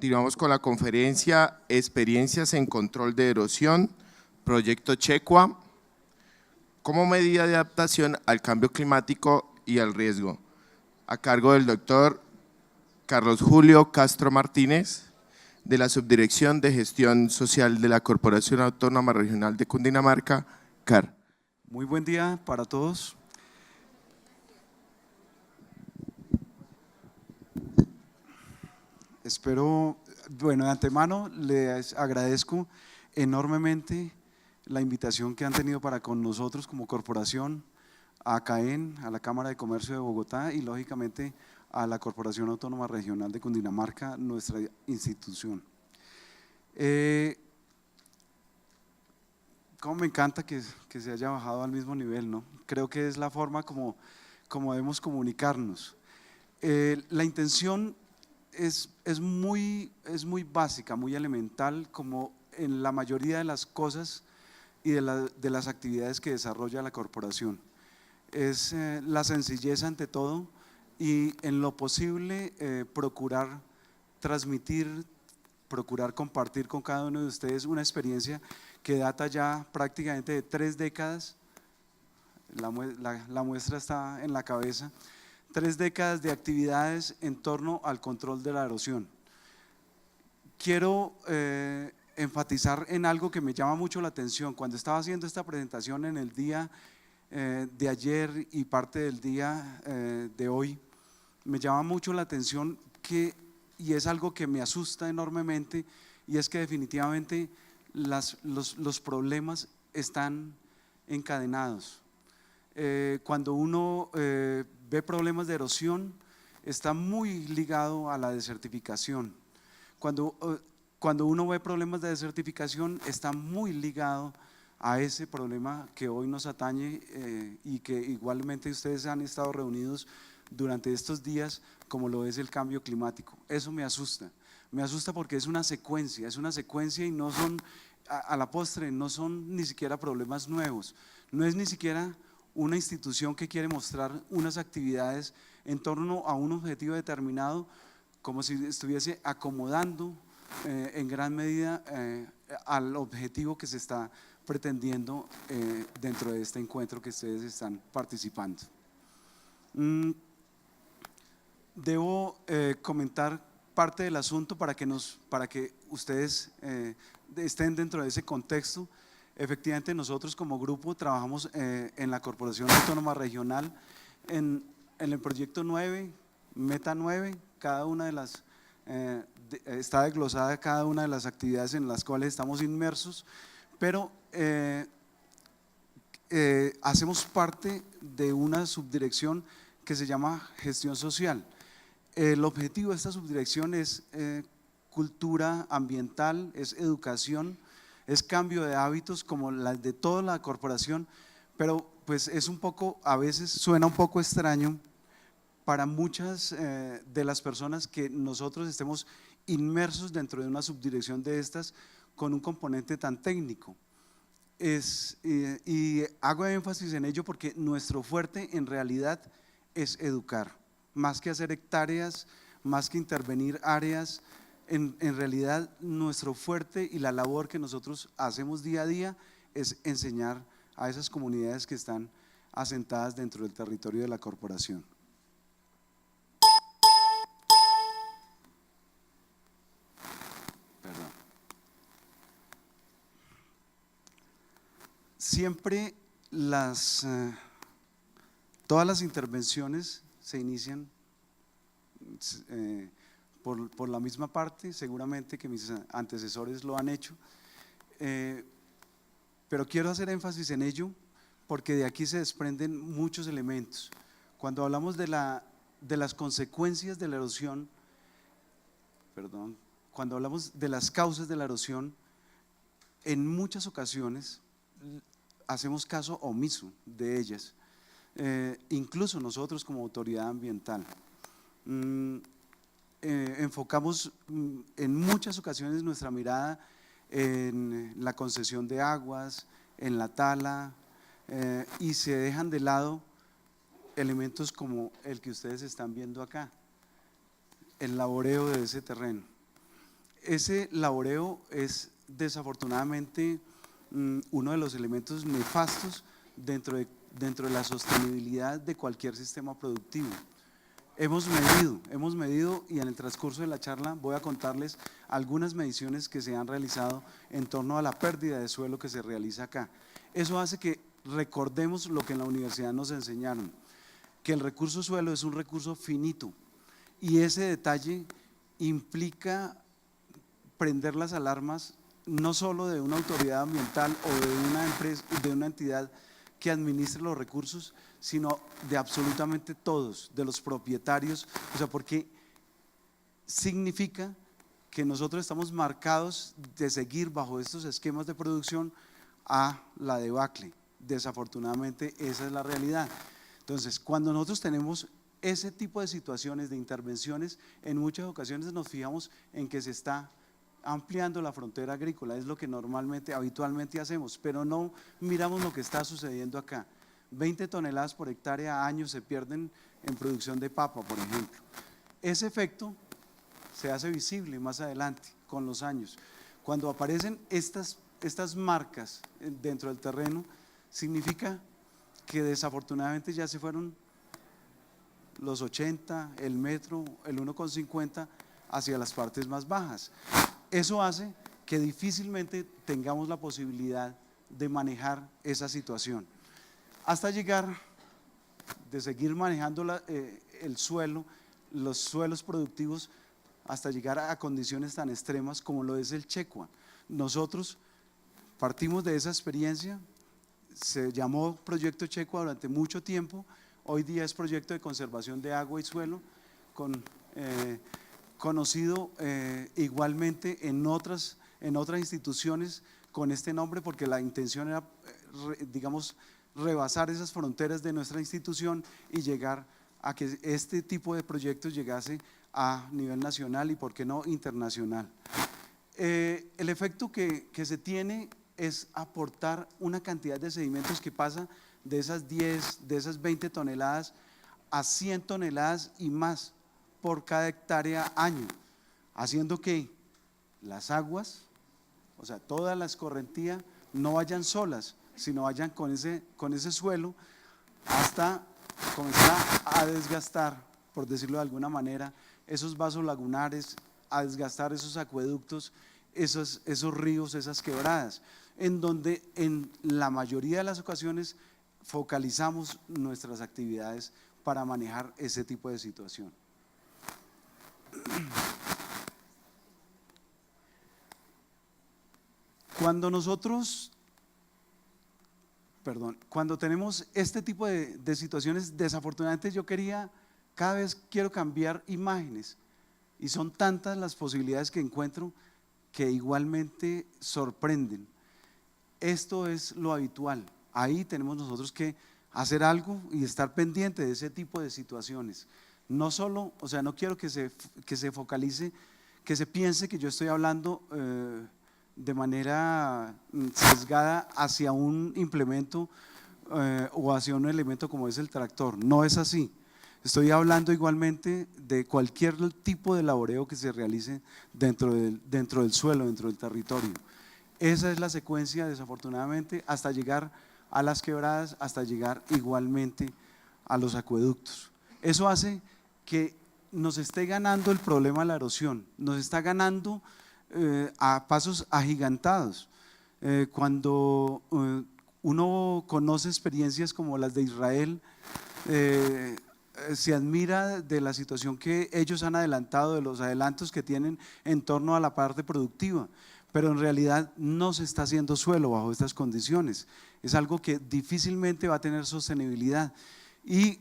Continuamos con la conferencia Experiencias en Control de Erosión, Proyecto Checua, como medida de adaptación al cambio climático y al riesgo, a cargo del doctor Carlos Julio Castro Martínez, de la Subdirección de Gestión Social de la Corporación Autónoma Regional de Cundinamarca, CAR. Muy buen día para todos. Espero, bueno, de antemano les agradezco enormemente la invitación que han tenido para con nosotros como corporación, a CAEN, a la Cámara de Comercio de Bogotá y lógicamente a la Corporación Autónoma Regional de Cundinamarca, nuestra institución. Como me encanta que se haya bajado al mismo nivel, ¿no? Creo que es la forma como debemos comunicarnos. La intención es muy básica, muy elemental, como en la mayoría de las cosas y de las actividades que desarrolla la corporación. Es la sencillez ante todo y en lo posible procurar transmitir, procurar compartir con cada uno de ustedes una experiencia que data ya prácticamente de 3 décadas, la muestra está en la cabeza, 3 décadas de actividades en torno al control de la erosión. Quiero enfatizar en algo que me llama mucho la atención. Cuando estaba haciendo esta presentación en el día de ayer y parte del día de hoy, me llama mucho la atención y es algo que me asusta enormemente, y es que definitivamente los problemas están encadenados. Cuando uno ve problemas de erosión, está muy ligado a la desertificación. Cuando uno ve problemas de desertificación, está muy ligado a ese problema que hoy nos atañe y que igualmente ustedes han estado reunidos durante estos días, como lo es el cambio climático. Eso me asusta porque es una secuencia y no son, a la postre, no son ni siquiera problemas nuevos, no es ni siquiera una institución que quiere mostrar unas actividades en torno a un objetivo determinado, como si estuviese acomodando en gran medida al objetivo que se está pretendiendo dentro de este encuentro que ustedes están participando. Debo comentar parte del asunto para que ustedes estén dentro de ese contexto. Efectivamente, nosotros como grupo trabajamos en la Corporación Autónoma Regional en el proyecto 9, Meta 9, cada una de las está desglosada cada una de las actividades en las cuales estamos inmersos, pero hacemos parte de una subdirección que se llama Gestión Social. El objetivo de esta subdirección es cultura ambiental, es educación, es cambio de hábitos como las de toda la corporación, pero pues es un poco, a veces suena un poco extraño para muchas de las personas que nosotros estemos inmersos dentro de una subdirección de estas con un componente tan técnico. Y hago énfasis en ello porque nuestro fuerte en realidad es educar, más que hacer hectáreas, más que intervenir áreas. En realidad nuestro fuerte y la labor que nosotros hacemos día a día es enseñar a esas comunidades que están asentadas dentro del territorio de la corporación. Perdón. Siempre todas las intervenciones se inician por la misma parte, seguramente que mis antecesores lo han hecho, pero quiero hacer énfasis en ello porque de aquí se desprenden muchos elementos. Cuando hablamos de las consecuencias de la erosión, cuando hablamos de las causas de la erosión, en muchas ocasiones hacemos caso omiso de ellas, incluso nosotros como autoridad ambiental. Enfocamos en muchas ocasiones nuestra mirada en la concesión de aguas, en la tala, y se dejan de lado elementos como el que ustedes están viendo acá, el laboreo de ese terreno. ese laboreo es desafortunadamente uno de los elementos nefastos dentro de la sostenibilidad de cualquier sistema productivo. Hemos medido y en el transcurso de la charla voy a contarles algunas mediciones que se han realizado en torno a la pérdida de suelo que se realiza acá. Eso hace que recordemos lo que en la universidad nos enseñaron, que el recurso suelo es un recurso finito y ese detalle implica prender las alarmas no solo de una autoridad ambiental o de una empresa, de una entidad que administre los recursos, sino de absolutamente todos, de los propietarios, o sea, porque significa que nosotros estamos marcados de seguir bajo estos esquemas de producción a la debacle. Desafortunadamente esa es la realidad. Entonces, cuando nosotros tenemos ese tipo de situaciones, de intervenciones, en muchas ocasiones nos fijamos en que se está ampliando la frontera agrícola, es lo que normalmente, habitualmente hacemos, pero no miramos lo que está sucediendo acá. 20 toneladas por hectárea año se pierden en producción de papa, por ejemplo. Ese efecto se hace visible más adelante, con los años. Cuando aparecen estas marcas dentro del terreno, significa que desafortunadamente ya se fueron los 80, el metro, el 1,50 hacia las partes más bajas. Eso hace que difícilmente tengamos la posibilidad de manejar esa situación, hasta llegar de seguir manejando el suelo, los suelos productivos, hasta llegar a condiciones tan extremas como lo es el Checua. Nosotros partimos de esa experiencia, se llamó Proyecto Checua durante mucho tiempo, hoy día es Proyecto de Conservación de Agua y Suelo, conocido igualmente en otras instituciones con este nombre, porque la intención era, digamos, rebasar esas fronteras de nuestra institución y llegar a que este tipo de proyectos llegase a nivel nacional y por qué no internacional. El efecto que se tiene es aportar una cantidad de sedimentos que pasa de esas 10, de esas 20 toneladas a 100 toneladas y más por cada hectárea año, haciendo que las aguas, o sea, toda la escorrentía no vayan solas, sino vayan con ese suelo hasta comenzar a desgastar, por decirlo de alguna manera, esos vasos lagunares, a desgastar esos acueductos, esos ríos, esas quebradas, en donde en la mayoría de las ocasiones focalizamos nuestras actividades para manejar ese tipo de situación. Cuando tenemos este tipo de situaciones, desafortunadamente cada vez quiero cambiar imágenes y son tantas las posibilidades que encuentro que igualmente sorprenden. Esto es lo habitual, ahí tenemos nosotros que hacer algo y estar pendiente de ese tipo de situaciones. No solo, o sea, no quiero que se focalice, que se piense que yo estoy hablando de manera sesgada hacia un implemento o hacia un elemento como es el tractor. No es así. Estoy hablando igualmente de cualquier tipo de laboreo que se realice dentro del suelo, dentro del territorio. Esa es la secuencia, desafortunadamente, hasta llegar a las quebradas, hasta llegar igualmente a los acueductos. Eso hace que nos esté ganando el problema de la erosión, nos está ganando a pasos agigantados. Cuando uno conoce experiencias como las de Israel, se admira de la situación que ellos han adelantado, de los adelantos que tienen en torno a la parte productiva, pero en realidad no se está haciendo suelo bajo estas condiciones. Es algo que difícilmente va a tener sostenibilidad y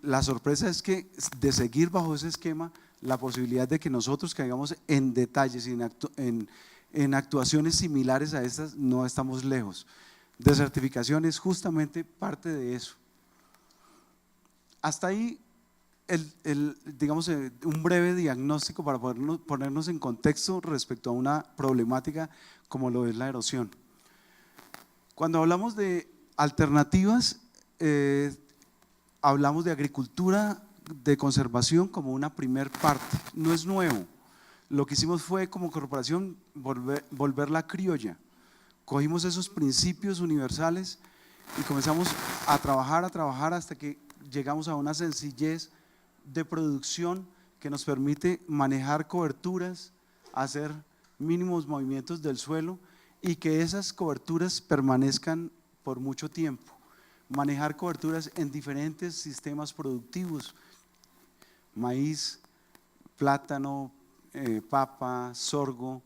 la sorpresa es que de seguir bajo ese esquema, la posibilidad de que nosotros caigamos en detalles, en actuaciones similares a estas, no estamos lejos. Desertificación es justamente parte de eso. Hasta ahí, digamos, un breve diagnóstico para ponernos en contexto respecto a una problemática como lo es la erosión. Cuando hablamos de alternativas, hablamos de agricultura de conservación como una primer parte. No es nuevo, Lo que hicimos fue como corporación volverla criolla. Cogimos esos principios universales y comenzamos a trabajar hasta que llegamos a una sencillez de producción que nos permite manejar coberturas, hacer mínimos movimientos del suelo y que esas coberturas permanezcan por mucho tiempo. Manejar coberturas en diferentes sistemas productivos, maíz, plátano, papa, sorgo.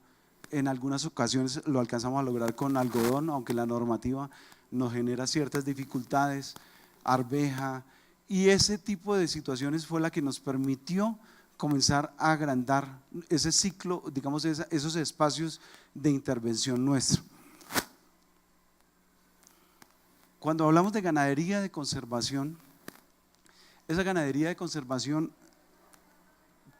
En algunas ocasiones lo alcanzamos a lograr con algodón, aunque la normativa nos genera ciertas dificultades, arveja, y ese tipo de situaciones fue la que nos permitió comenzar a agrandar ese ciclo, digamos, esos espacios de intervención nuestro. Cuando hablamos de ganadería de conservación, esa ganadería de conservación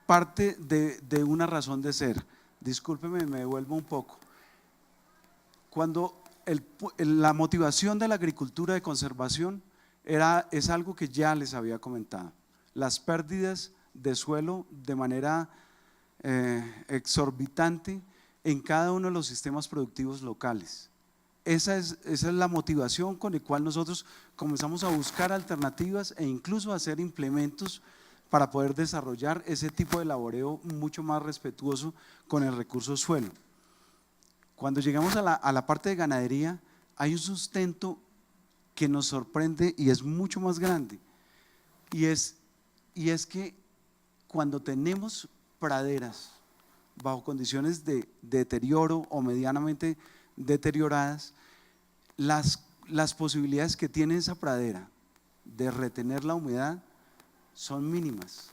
parte de una razón de ser. Discúlpeme, me devuelvo un poco. Cuando la motivación de la agricultura de conservación es algo que ya les había comentado. Las pérdidas de suelo de manera exorbitante en cada uno de los sistemas productivos locales. Esa es la motivación con la cual nosotros comenzamos a buscar alternativas e incluso a hacer implementos para poder desarrollar ese tipo de laboreo mucho más respetuoso con el recurso suelo. Cuando llegamos a la parte de ganadería, hay un sustento que nos sorprende y es mucho más grande, y es que cuando tenemos praderas bajo condiciones de deterioro o medianamente deterioradas, las posibilidades que tiene esa pradera de retener la humedad son mínimas.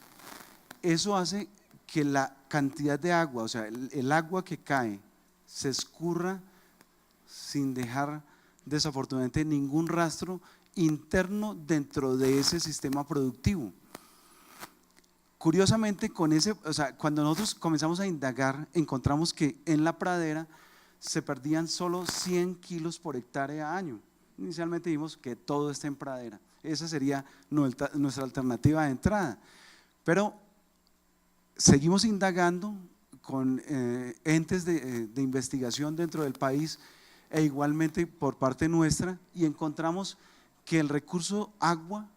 Eso hace que la cantidad de agua, o sea, el agua que cae, se escurra sin dejar desafortunadamente ningún rastro interno dentro de ese sistema productivo. Curiosamente, cuando nosotros comenzamos a indagar, encontramos que en la pradera se perdían solo 100 kilos por hectárea año. Inicialmente vimos que todo está en pradera. Esa sería nuestra alternativa de entrada. Pero seguimos indagando con entes de investigación dentro del país e igualmente por parte nuestra, y encontramos que el recurso agua,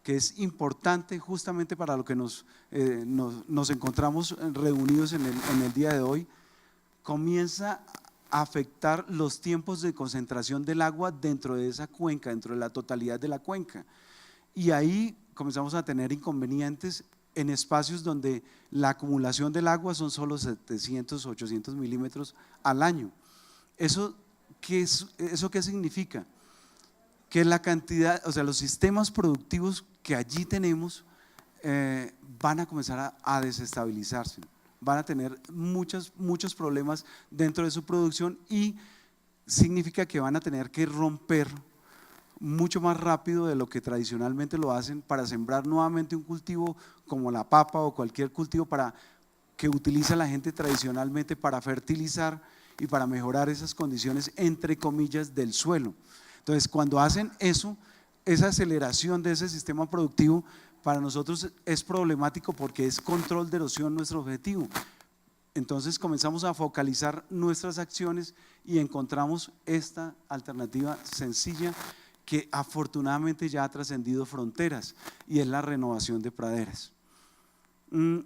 que es importante justamente para lo que nos encontramos reunidos en el día de hoy, comienza a afectar los tiempos de concentración del agua dentro de esa cuenca, dentro de la totalidad de la cuenca. Y ahí comenzamos a tener inconvenientes en espacios donde la acumulación del agua son solo 700, 800 milímetros al año. ¿Eso qué significa? Que la cantidad, o sea, los sistemas productivos que allí tenemos van a comenzar a desestabilizarse, van a tener muchos problemas dentro de su producción, y significa que van a tener que romper mucho más rápido de lo que tradicionalmente lo hacen para sembrar nuevamente un cultivo como la papa o cualquier cultivo que utiliza la gente tradicionalmente para fertilizar y para mejorar esas condiciones entre comillas del suelo. Entonces, cuando hacen eso, esa aceleración de ese sistema productivo para nosotros es problemático porque es control de erosión nuestro objetivo. Entonces comenzamos a focalizar nuestras acciones y encontramos esta alternativa sencilla que afortunadamente ya ha trascendido fronteras, y es la renovación de praderas.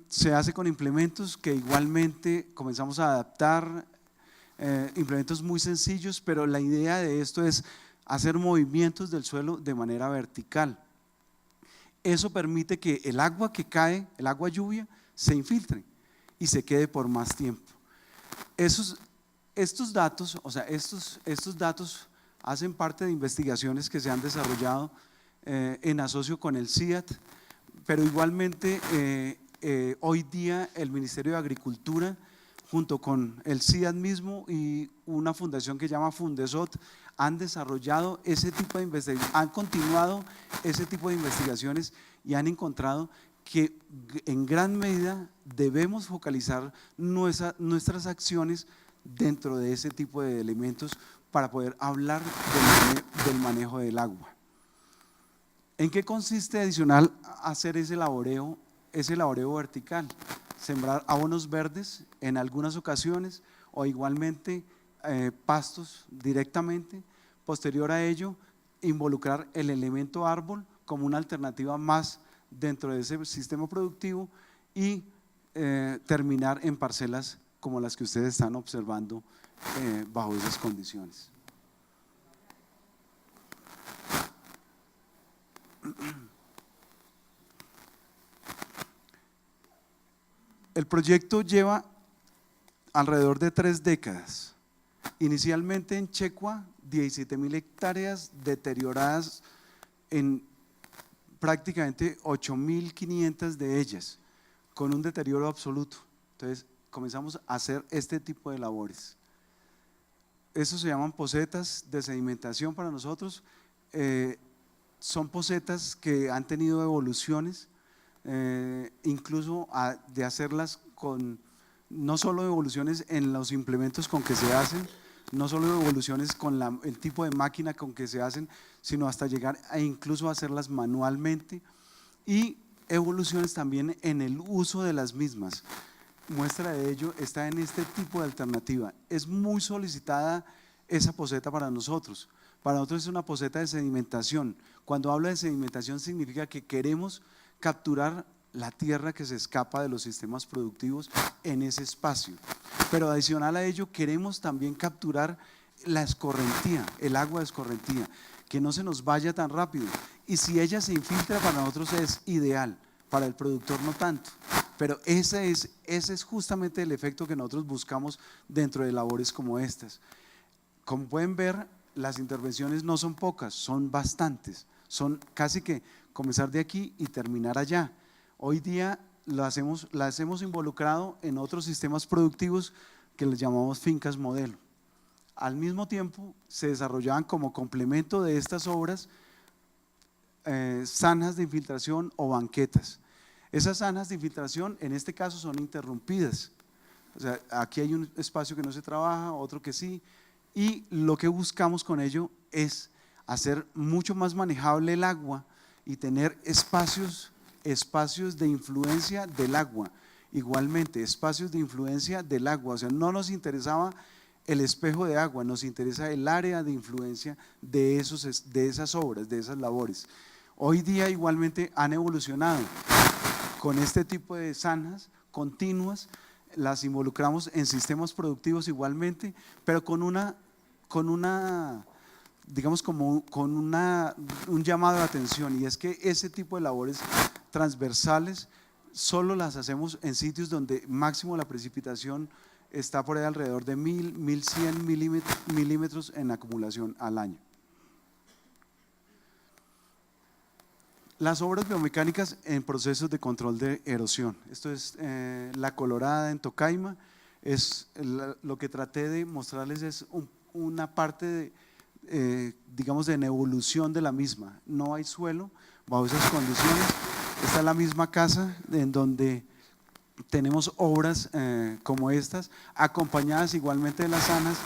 Se hace con implementos que igualmente comenzamos a adaptar, implementos muy sencillos, pero la idea de esto es hacer movimientos del suelo de manera vertical. Eso permite que el agua que cae, el agua lluvia, se infiltre y se quede por más tiempo. Estos datos, o sea, estos datos hacen parte de investigaciones que se han desarrollado en asocio con el CIAT, pero igualmente hoy día el Ministerio de Agricultura, junto con el CIAT mismo y una fundación que se llama Fundesot, han desarrollado ese tipo de investigaciones, han continuado ese tipo de investigaciones y han encontrado que en gran medida debemos focalizar nuestras acciones dentro de ese tipo de elementos para poder hablar del manejo del agua. ¿En qué consiste adicional hacer ese laboreo vertical? Sembrar abonos verdes en algunas ocasiones, o igualmente pastos directamente. Posterior a ello, involucrar el elemento árbol como una alternativa más dentro de ese sistema productivo y terminar en parcelas como las que ustedes están observando bajo esas condiciones. El proyecto lleva alrededor de 3 décadas. Inicialmente en Checua, 17.000 hectáreas deterioradas en prácticamente 8.500 de ellas, con un deterioro absoluto. Entonces comenzamos a hacer este tipo de labores. Eso se llaman pocetas de sedimentación para nosotros. Son pocetas que han tenido evoluciones, incluso de hacerlas con no solo evoluciones en los implementos con que se hacen, no solo evoluciones con el tipo de máquina con que se hacen, sino hasta llegar a incluso hacerlas manualmente, y evoluciones también en el uso de las mismas. Muestra de ello está en este tipo de alternativa. Es muy solicitada esa poceta para nosotros. Para nosotros es una poceta de sedimentación. Cuando hablo de sedimentación significa que queremos capturar la tierra que se escapa de los sistemas productivos en ese espacio. Pero adicional a ello queremos también capturar la escorrentía, el agua de escorrentía, que no se nos vaya tan rápido. Y si ella se infiltra, para nosotros es ideal, para el productor no tanto. Pero ese es justamente el efecto que nosotros buscamos dentro de labores como estas. Como pueden ver, las intervenciones no son pocas, son bastantes, son casi que comenzar de aquí y terminar allá. Hoy día las hemos involucrado en otros sistemas productivos que les llamamos fincas modelo. Al mismo tiempo se desarrollaban como complemento de estas obras zanjas de infiltración o banquetas. Esas zanjas de infiltración en este caso son interrumpidas, o sea, aquí hay un espacio que no se trabaja, otro que sí, y lo que buscamos con ello es hacer mucho más manejable el agua y tener espacios de influencia del agua. Igualmente, espacios de influencia del agua, o sea, no nos interesaba el espejo de agua, nos interesa el área de influencia de esas obras, de esas labores. Hoy día igualmente han evolucionado con este tipo de zanjas continuas, las involucramos en sistemas productivos igualmente, pero con digamos como con un llamado de atención, y es que ese tipo de labores transversales solo las hacemos en sitios donde máximo la precipitación está por ahí alrededor de 1000, 1100 milímetros en acumulación al año. Las obras biomecánicas en procesos de control de erosión. Esto es La Colorada en Tocaima. Lo que traté de mostrarles es una parte digamos de evolución de la misma. No hay suelo bajo esas condiciones. Esta es la misma casa en donde tenemos obras como estas, acompañadas igualmente de las zanjas,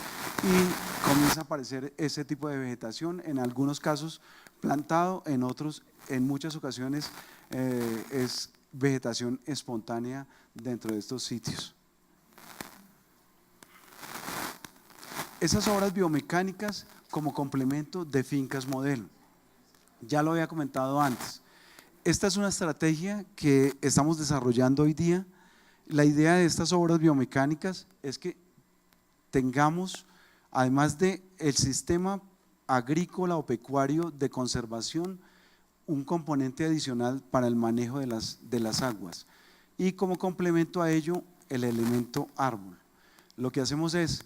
y comienza a aparecer ese tipo de vegetación, en algunos casos plantado, en otros, en muchas ocasiones es vegetación espontánea dentro de estos sitios. Esas obras biomecánicas como complemento de fincas modelo, ya lo había comentado antes. Esta es una estrategia que estamos desarrollando hoy día. La idea de estas obras biomecánicas es que tengamos, además del sistema agrícola o pecuario de conservación, un componente adicional para el manejo de las aguas, y como complemento a ello el elemento árbol. Lo que hacemos es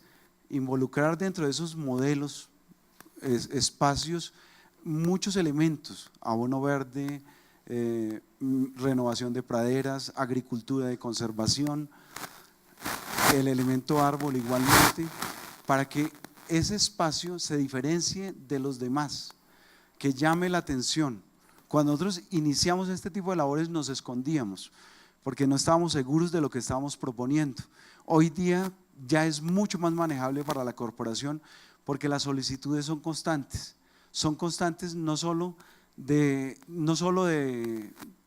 involucrar dentro de esos modelos, espacios, muchos elementos: abono verde, renovación de praderas, agricultura de conservación, el elemento árbol igualmente, para que ese espacio se diferencie de los demás, que llame la atención. Cuando nosotros iniciamos este tipo de labores nos escondíamos porque no estábamos seguros de lo que estábamos proponiendo. Hoy día ya es mucho más manejable para la corporación porque las solicitudes son constantes no solo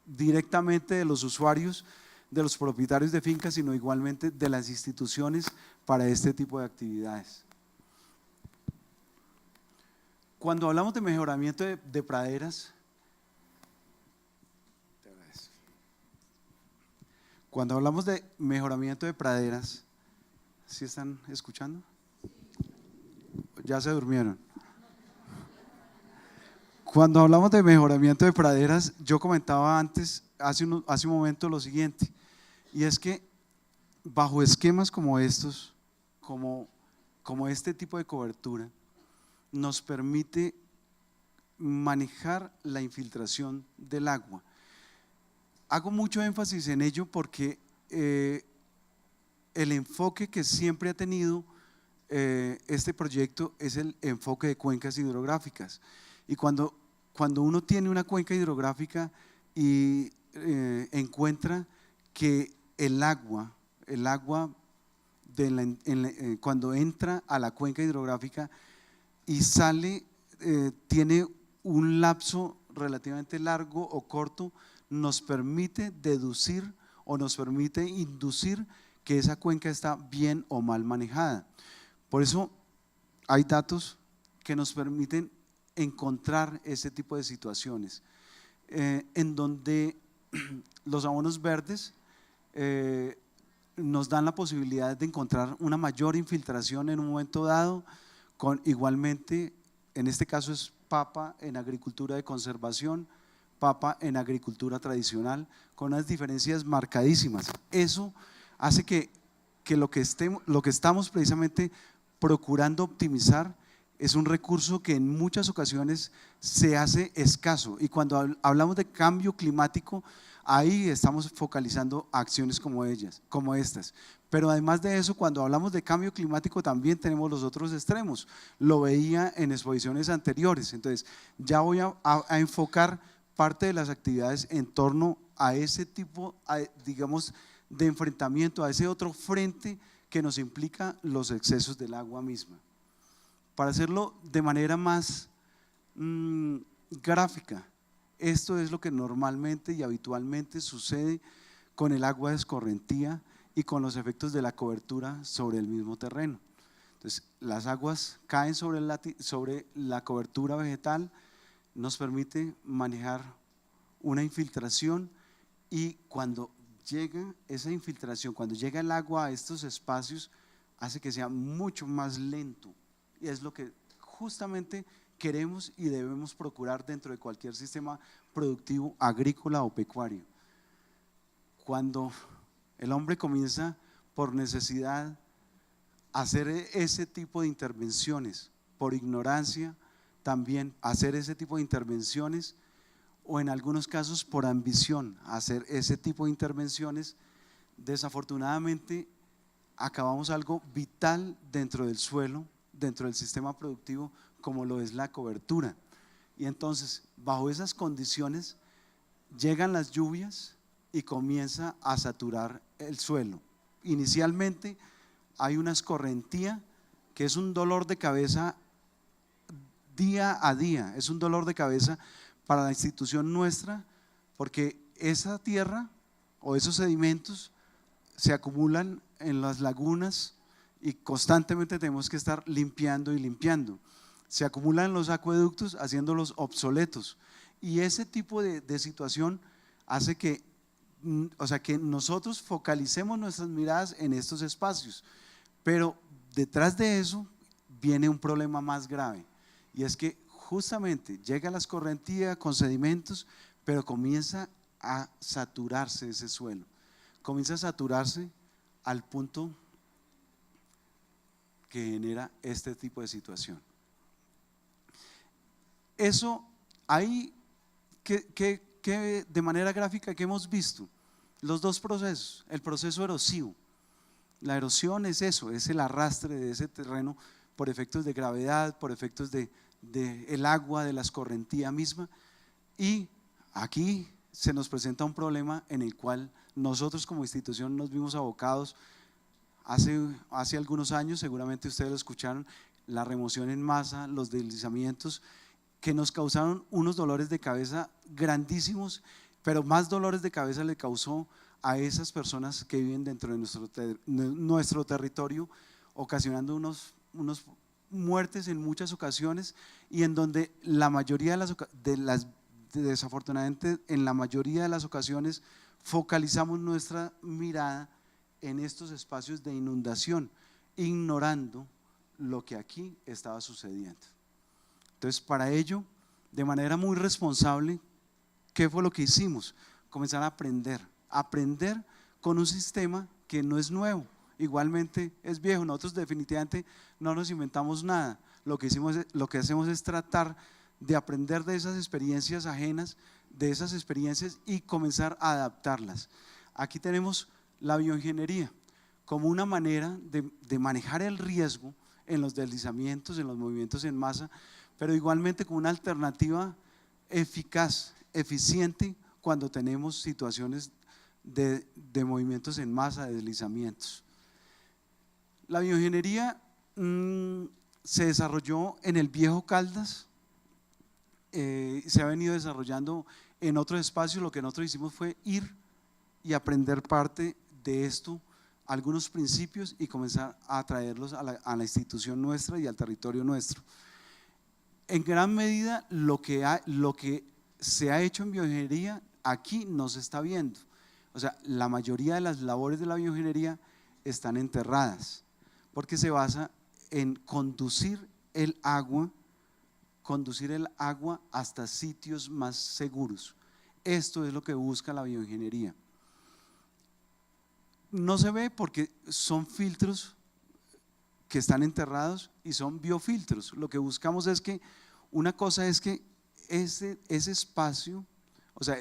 directamente de los usuarios, de los propietarios de fincas, sino igualmente de las instituciones para este tipo de actividades. Cuando hablamos de mejoramiento de praderas, ¿sí están escuchando? Ya se durmieron. Cuando hablamos de mejoramiento de praderas, yo comentaba antes, hace un momento, lo siguiente, y es que bajo esquemas como estos, como este tipo de cobertura, nos permite manejar la infiltración del agua. Hago mucho énfasis en ello porque el enfoque que siempre ha tenido este proyecto es el enfoque de cuencas hidrográficas. Y cuando uno tiene una cuenca hidrográfica y encuentra que el agua cuando entra a la cuenca hidrográfica y sale, tiene un lapso relativamente largo o corto, nos permite deducir o nos permite inducir que esa cuenca está bien o mal manejada. Por eso hay datos que nos permiten encontrar ese tipo de situaciones, en donde los abonos verdes nos dan la posibilidad de encontrar una mayor infiltración en un momento dado, igualmente, en este caso es papa en agricultura de conservación, papa en agricultura tradicional, con unas diferencias marcadísimas. Eso hace que lo que estamos precisamente procurando optimizar es un recurso que en muchas ocasiones se hace escaso, y cuando hablamos de cambio climático, ahí estamos focalizando acciones como estas. Pero además de eso, cuando hablamos de cambio climático también tenemos los otros extremos, lo veía en exposiciones anteriores. Entonces ya voy a enfocar parte de las actividades en torno a ese tipo, digamos, de enfrentamiento, a ese otro frente que nos implica los excesos del agua misma. Para hacerlo de manera más gráfica, esto es lo que normalmente y habitualmente sucede con el agua de escorrentía y con los efectos de la cobertura sobre el mismo terreno. Entonces, las aguas caen sobre la cobertura vegetal, nos permite manejar una infiltración, y cuando llega esa infiltración, cuando llega el agua a estos espacios, hace que sea mucho más lento, y es lo que justamente queremos y debemos procurar dentro de cualquier sistema productivo agrícola o pecuario. Cuando el hombre comienza por necesidad a hacer ese tipo de intervenciones, por ignorancia también hacer ese tipo de intervenciones, o en algunos casos por ambición hacer ese tipo de intervenciones, desafortunadamente acabamos algo vital dentro del suelo, dentro del sistema productivo, como lo es la cobertura. Y entonces, bajo esas condiciones, llegan las lluvias y comienza a saturar el suelo. Inicialmente hay una escorrentía que es un dolor de cabeza día a día, es un dolor de cabeza para la institución nuestra, porque esa tierra o esos sedimentos se acumulan en las lagunas y constantemente tenemos que estar limpiando y limpiando. Se acumulan en los acueductos haciéndolos obsoletos, y ese tipo de situación hace que nosotros focalicemos nuestras miradas en estos espacios, pero detrás de eso viene un problema más grave, y es que justamente llega la escorrentía con sedimentos, pero comienza a saturarse ese suelo, comienza a saturarse al punto que genera este tipo de situación. Eso ahí, que de manera gráfica que hemos visto los dos procesos, el proceso erosivo. La erosión es eso, es el arrastre de ese terreno por efectos de gravedad, por efectos de el agua, de la escorrentía misma, y aquí se nos presenta un problema en el cual nosotros como institución nos vimos abocados hace algunos años. Seguramente ustedes lo escucharon, la remoción en masa, los deslizamientos que nos causaron unos dolores de cabeza grandísimos, pero más dolores de cabeza le causó a esas personas que viven dentro de nuestro territorio, ocasionando unos muertes en muchas ocasiones, y en donde la mayoría desafortunadamente en la mayoría de las ocasiones focalizamos nuestra mirada en estos espacios de inundación, ignorando lo que aquí estaba sucediendo. Entonces, para ello, de manera muy responsable, ¿qué fue lo que hicimos? Comenzar a aprender con un sistema que no es nuevo, igualmente es viejo. Nosotros definitivamente no nos inventamos nada. Lo que hacemos es tratar de aprender de esas experiencias ajenas, de esas experiencias, y comenzar a adaptarlas. Aquí tenemos la bioingeniería como una manera de manejar el riesgo en los deslizamientos, en los movimientos en masa, pero igualmente como una alternativa eficaz, eficiente, cuando tenemos situaciones de movimientos en masa, de deslizamientos. La bioingeniería se desarrolló en el viejo Caldas, se ha venido desarrollando en otros espacios. Lo que nosotros hicimos fue ir y aprender parte de esto, algunos principios, y comenzar a traerlos a la institución nuestra y al territorio nuestro. En gran medida lo que se ha hecho en bioingeniería aquí no se está viendo. O sea, la mayoría de las labores de la bioingeniería están enterradas, porque se basa en conducir el agua hasta sitios más seguros. Esto es lo que busca la bioingeniería. No se ve porque son filtros que están enterrados y son biofiltros. Lo que buscamos es que, una cosa es que ese espacio, o sea,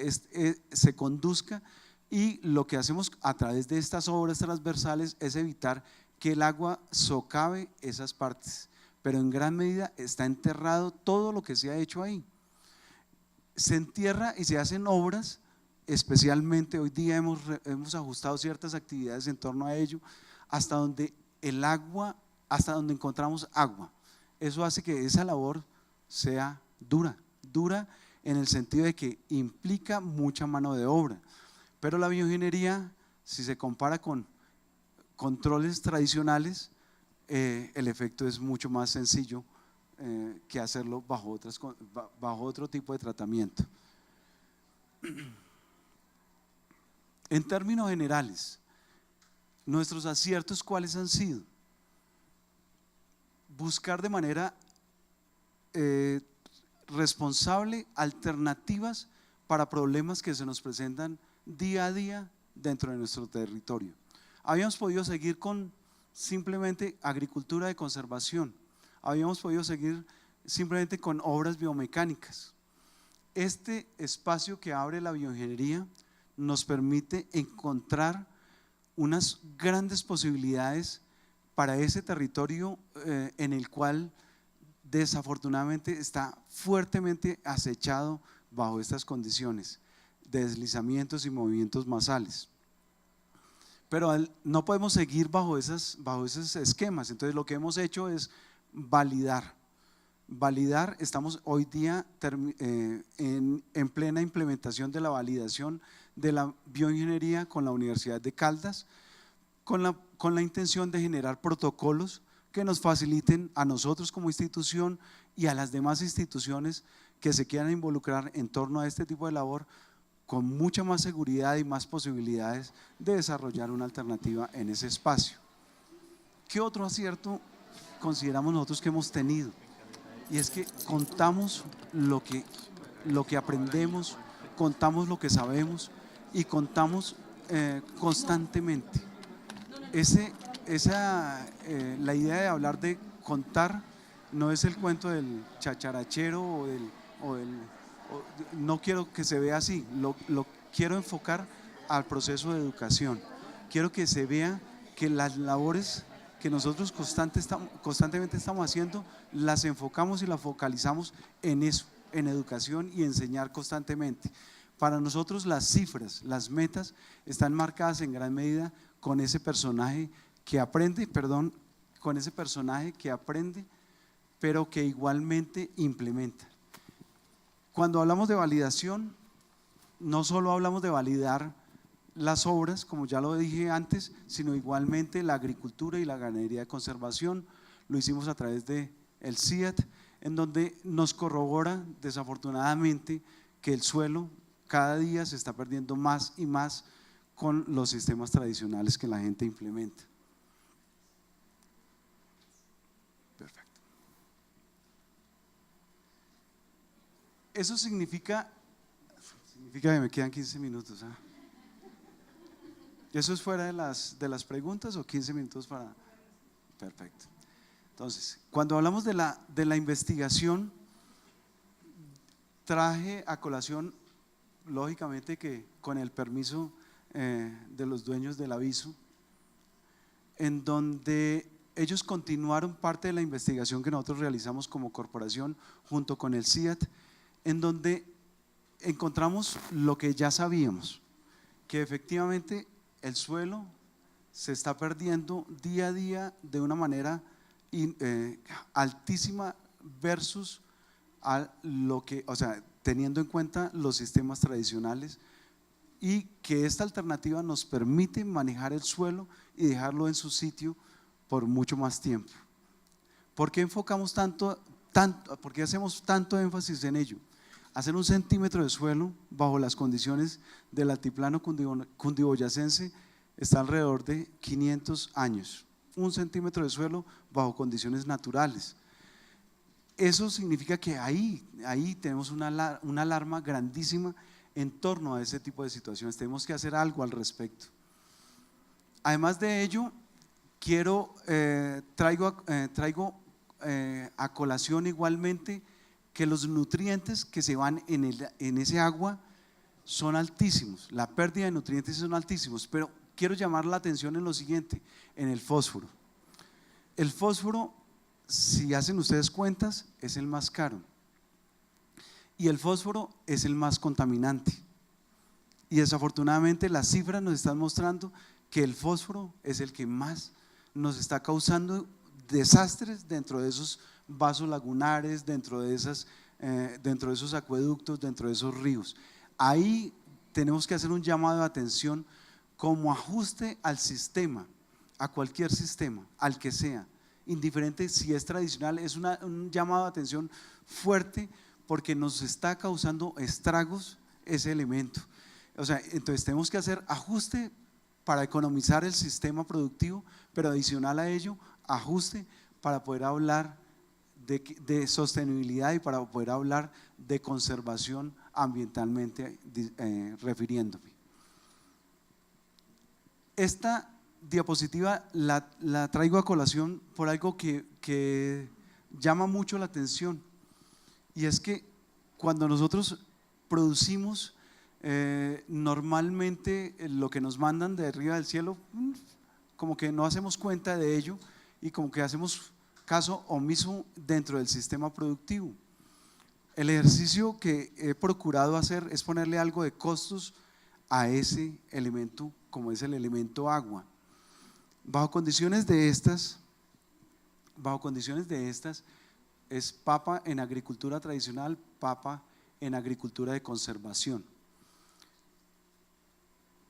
se conduzca, y lo que hacemos a través de estas obras transversales es evitar que el agua socave esas partes, pero en gran medida está enterrado todo lo que se ha hecho ahí. Se entierra y se hacen obras, especialmente hoy día hemos ajustado ciertas actividades en torno a ello, hasta donde encontramos agua. Eso hace que esa labor sea dura en el sentido de que implica mucha mano de obra, pero la bioingeniería, si se compara con controles tradicionales, el efecto es mucho más sencillo que hacerlo bajo otro tipo de tratamiento. En términos generales, nuestros aciertos, ¿cuáles han sido? Buscar de manera responsable alternativas para problemas que se nos presentan día a día dentro de nuestro territorio. Habíamos podido seguir con simplemente agricultura de conservación, habíamos podido seguir simplemente con obras biomecánicas. Este espacio que abre la bioingeniería nos permite encontrar unas grandes posibilidades para ese territorio en el cual desafortunadamente está fuertemente acechado bajo estas condiciones de deslizamientos y movimientos masales. Pero no podemos seguir bajo esos esquemas. Entonces lo que hemos hecho es validar. Estamos hoy día en plena implementación de la validación de la bioingeniería con la Universidad de Caldas, con la intención de generar protocolos que nos faciliten a nosotros como institución y a las demás instituciones que se quieran involucrar en torno a este tipo de labor, con mucha más seguridad y más posibilidades de desarrollar una alternativa en ese espacio. ¿Qué otro acierto consideramos nosotros que hemos tenido? Y es que contamos lo que aprendemos, contamos lo que sabemos y contamos constantemente. La idea de hablar de contar no es el cuento del chacharachero no quiero que se vea así, lo quiero enfocar al proceso de educación. Quiero que se vea que las labores que nosotros constantemente estamos haciendo, las enfocamos y las focalizamos en eso, en educación y enseñar constantemente. Para nosotros las cifras, las metas están marcadas en gran medida con ese personaje que aprende, pero que igualmente implementa. Cuando hablamos de validación, no solo hablamos de validar las obras, como ya lo dije antes, sino igualmente la agricultura y la ganadería de conservación. Lo hicimos a través del CIAT, en donde nos corrobora desafortunadamente que el suelo cada día se está perdiendo más y más con los sistemas tradicionales que la gente implementa. Perfecto. Eso significa que me quedan 15 minutos. ¿Ah? ¿Eso es fuera de las preguntas o 15 minutos para? Perfecto. Entonces, cuando hablamos de la investigación, traje a colación, lógicamente que con el permiso de los dueños del aviso, en donde ellos continuaron parte de la investigación que nosotros realizamos como corporación junto con el CIAT, en donde encontramos lo que ya sabíamos, que efectivamente el suelo se está perdiendo día a día de una manera altísima versus a lo que, o sea, teniendo en cuenta los sistemas tradicionales, y que esta alternativa nos permite manejar el suelo y dejarlo en su sitio por mucho más tiempo. ¿Por qué enfocamos por qué hacemos tanto énfasis en ello? Hacer 1 centímetro de suelo bajo las condiciones del altiplano cundiboyacense está alrededor de 500 años. 1 centímetro de suelo bajo condiciones naturales. Eso significa que ahí tenemos una alarma grandísima en torno a ese tipo de situaciones. Tenemos que hacer algo al respecto. Además de ello, traigo a colación igualmente que los nutrientes que se van en ese agua son altísimos, la pérdida de nutrientes son altísimos, pero quiero llamar la atención en lo siguiente, en el fósforo. El fósforo, si hacen ustedes cuentas, es el más caro y el fósforo es el más contaminante, y desafortunadamente las cifras nos están mostrando que el fósforo es el que más nos está causando desastres dentro de esos vasos lagunares, dentro de esos acueductos, dentro de esos ríos. Ahí tenemos que hacer un llamado de atención como ajuste al sistema, a cualquier sistema, al que sea, indiferente si es tradicional. Es un llamado de atención fuerte porque nos está causando estragos ese elemento. O sea, entonces tenemos que hacer ajuste para economizar el sistema productivo, pero adicional a ello, ajuste para poder hablar de sostenibilidad y para poder hablar de conservación ambientalmente refiriéndome. Esta diapositiva la traigo a colación por algo que llama mucho la atención, y es que cuando nosotros producimos normalmente lo que nos mandan de arriba del cielo, como que no hacemos cuenta de ello y como que hacemos caso omiso dentro del sistema productivo. El ejercicio que he procurado hacer es ponerle algo de costos a ese elemento, como es el elemento agua. Bajo condiciones de estas es papa en agricultura tradicional, papa en agricultura de conservación.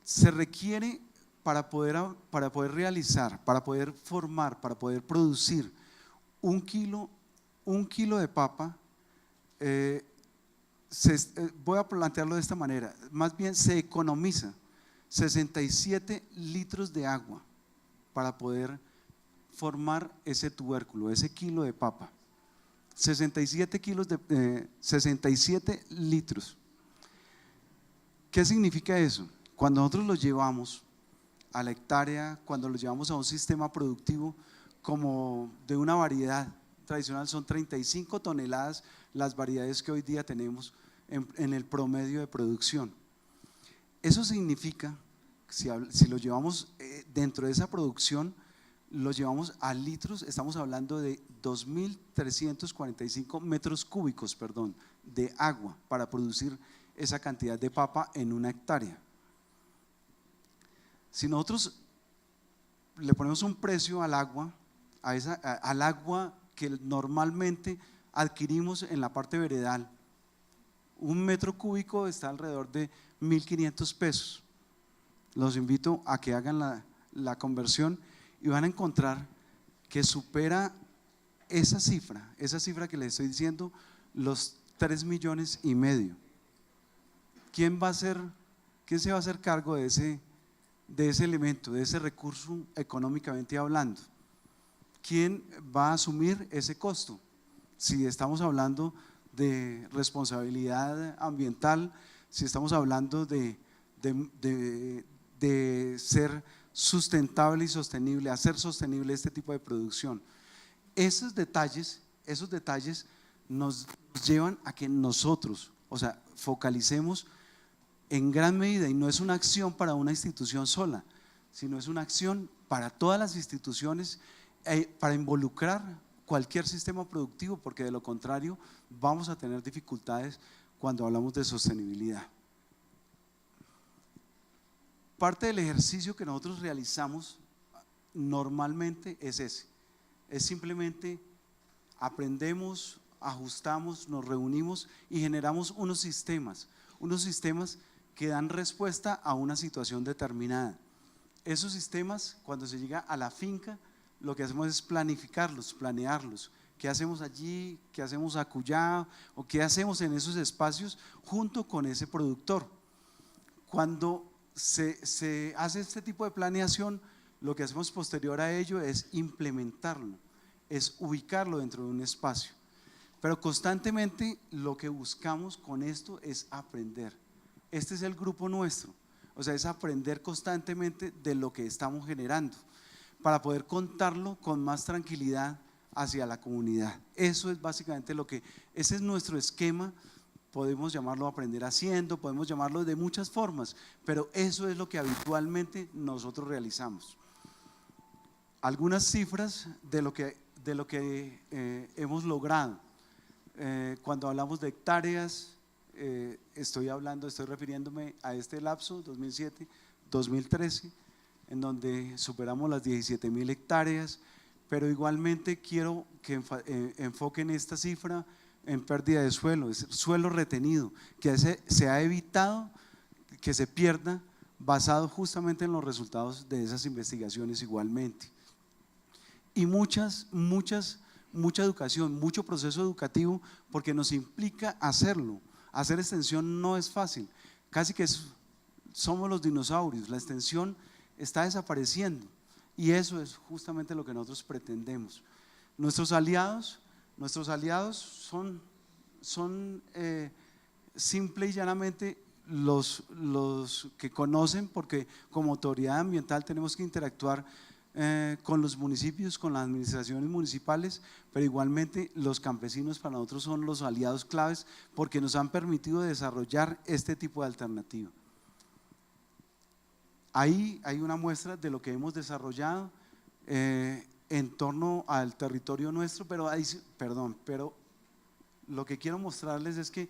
Se requiere para poder realizar, para poder formar, para poder producir un kilo de papa, voy a plantearlo de esta manera, más bien se economiza 67 litros de agua para poder formar ese tubérculo, ese kilo de papa. 67 litros. ¿Qué significa eso? Cuando nosotros los llevamos a la hectárea, cuando los llevamos a un sistema productivo como de una variedad tradicional, son 35 toneladas las variedades que hoy día tenemos en el promedio de producción. Eso significa, si lo llevamos dentro de esa producción, lo llevamos a litros, estamos hablando de 2.345 metros cúbicos, de agua para producir esa cantidad de papa en una hectárea. Si nosotros le ponemos un precio al agua, al agua que normalmente adquirimos en la parte veredal, un metro cúbico está alrededor de 1.500 pesos. Los invito a que hagan la conversión y van a encontrar que supera esa cifra que les estoy diciendo, los 3,5 millones. ¿Quién se va a hacer cargo de ese elemento, de ese recurso económicamente hablando? ¿Quién va a asumir ese costo? Si estamos hablando de responsabilidad ambiental, si estamos hablando de ser sustentable y sostenible, hacer sostenible este tipo de producción. Esos detalles nos llevan a que nosotros, o sea, focalicemos en gran medida, y no es una acción para una institución sola, sino es una acción para todas las instituciones, para involucrar cualquier sistema productivo, porque de lo contrario vamos a tener dificultades cuando hablamos de sostenibilidad. Parte del ejercicio que nosotros realizamos normalmente es ese, es simplemente aprendemos, ajustamos, nos reunimos y generamos unos sistemas que dan respuesta a una situación determinada. Esos sistemas, cuando se llega a la finca, lo que hacemos es planificarlos, planearlos. ¿Qué hacemos allí? ¿Qué hacemos acullá? ¿O qué hacemos en esos espacios junto con ese productor? Cuando se hace este tipo de planeación, lo que hacemos posterior a ello es implementarlo, es ubicarlo dentro de un espacio. Pero constantemente lo que buscamos con esto es aprender. Este es el grupo nuestro, o sea, es aprender constantemente de lo que estamos generando para poder contarlo con más tranquilidad hacia la comunidad. Eso es básicamente ese es nuestro esquema. Podemos llamarlo aprender haciendo, podemos llamarlo de muchas formas, pero eso es lo que habitualmente nosotros realizamos. Algunas cifras de lo que hemos logrado. Cuando hablamos de hectáreas, estoy refiriéndome a este lapso 2007-2013, en donde superamos las 17,000 hectáreas, pero igualmente quiero que enfoquen esta cifra en pérdida de suelo, es suelo retenido, que se ha evitado que se pierda basado justamente en los resultados de esas investigaciones igualmente. Y mucha educación, mucho proceso educativo, porque nos implica hacerlo. Hacer extensión no es fácil, casi que somos los dinosaurios, la extensión está desapareciendo y eso es justamente lo que nosotros pretendemos. Nuestros aliados son simple y llanamente los que conocen, porque como autoridad ambiental tenemos que interactuar con los municipios, con las administraciones municipales, pero igualmente los campesinos para nosotros son los aliados claves porque nos han permitido desarrollar este tipo de alternativa. Ahí hay una muestra de lo que hemos desarrollado en torno al territorio nuestro, pero lo que quiero mostrarles es que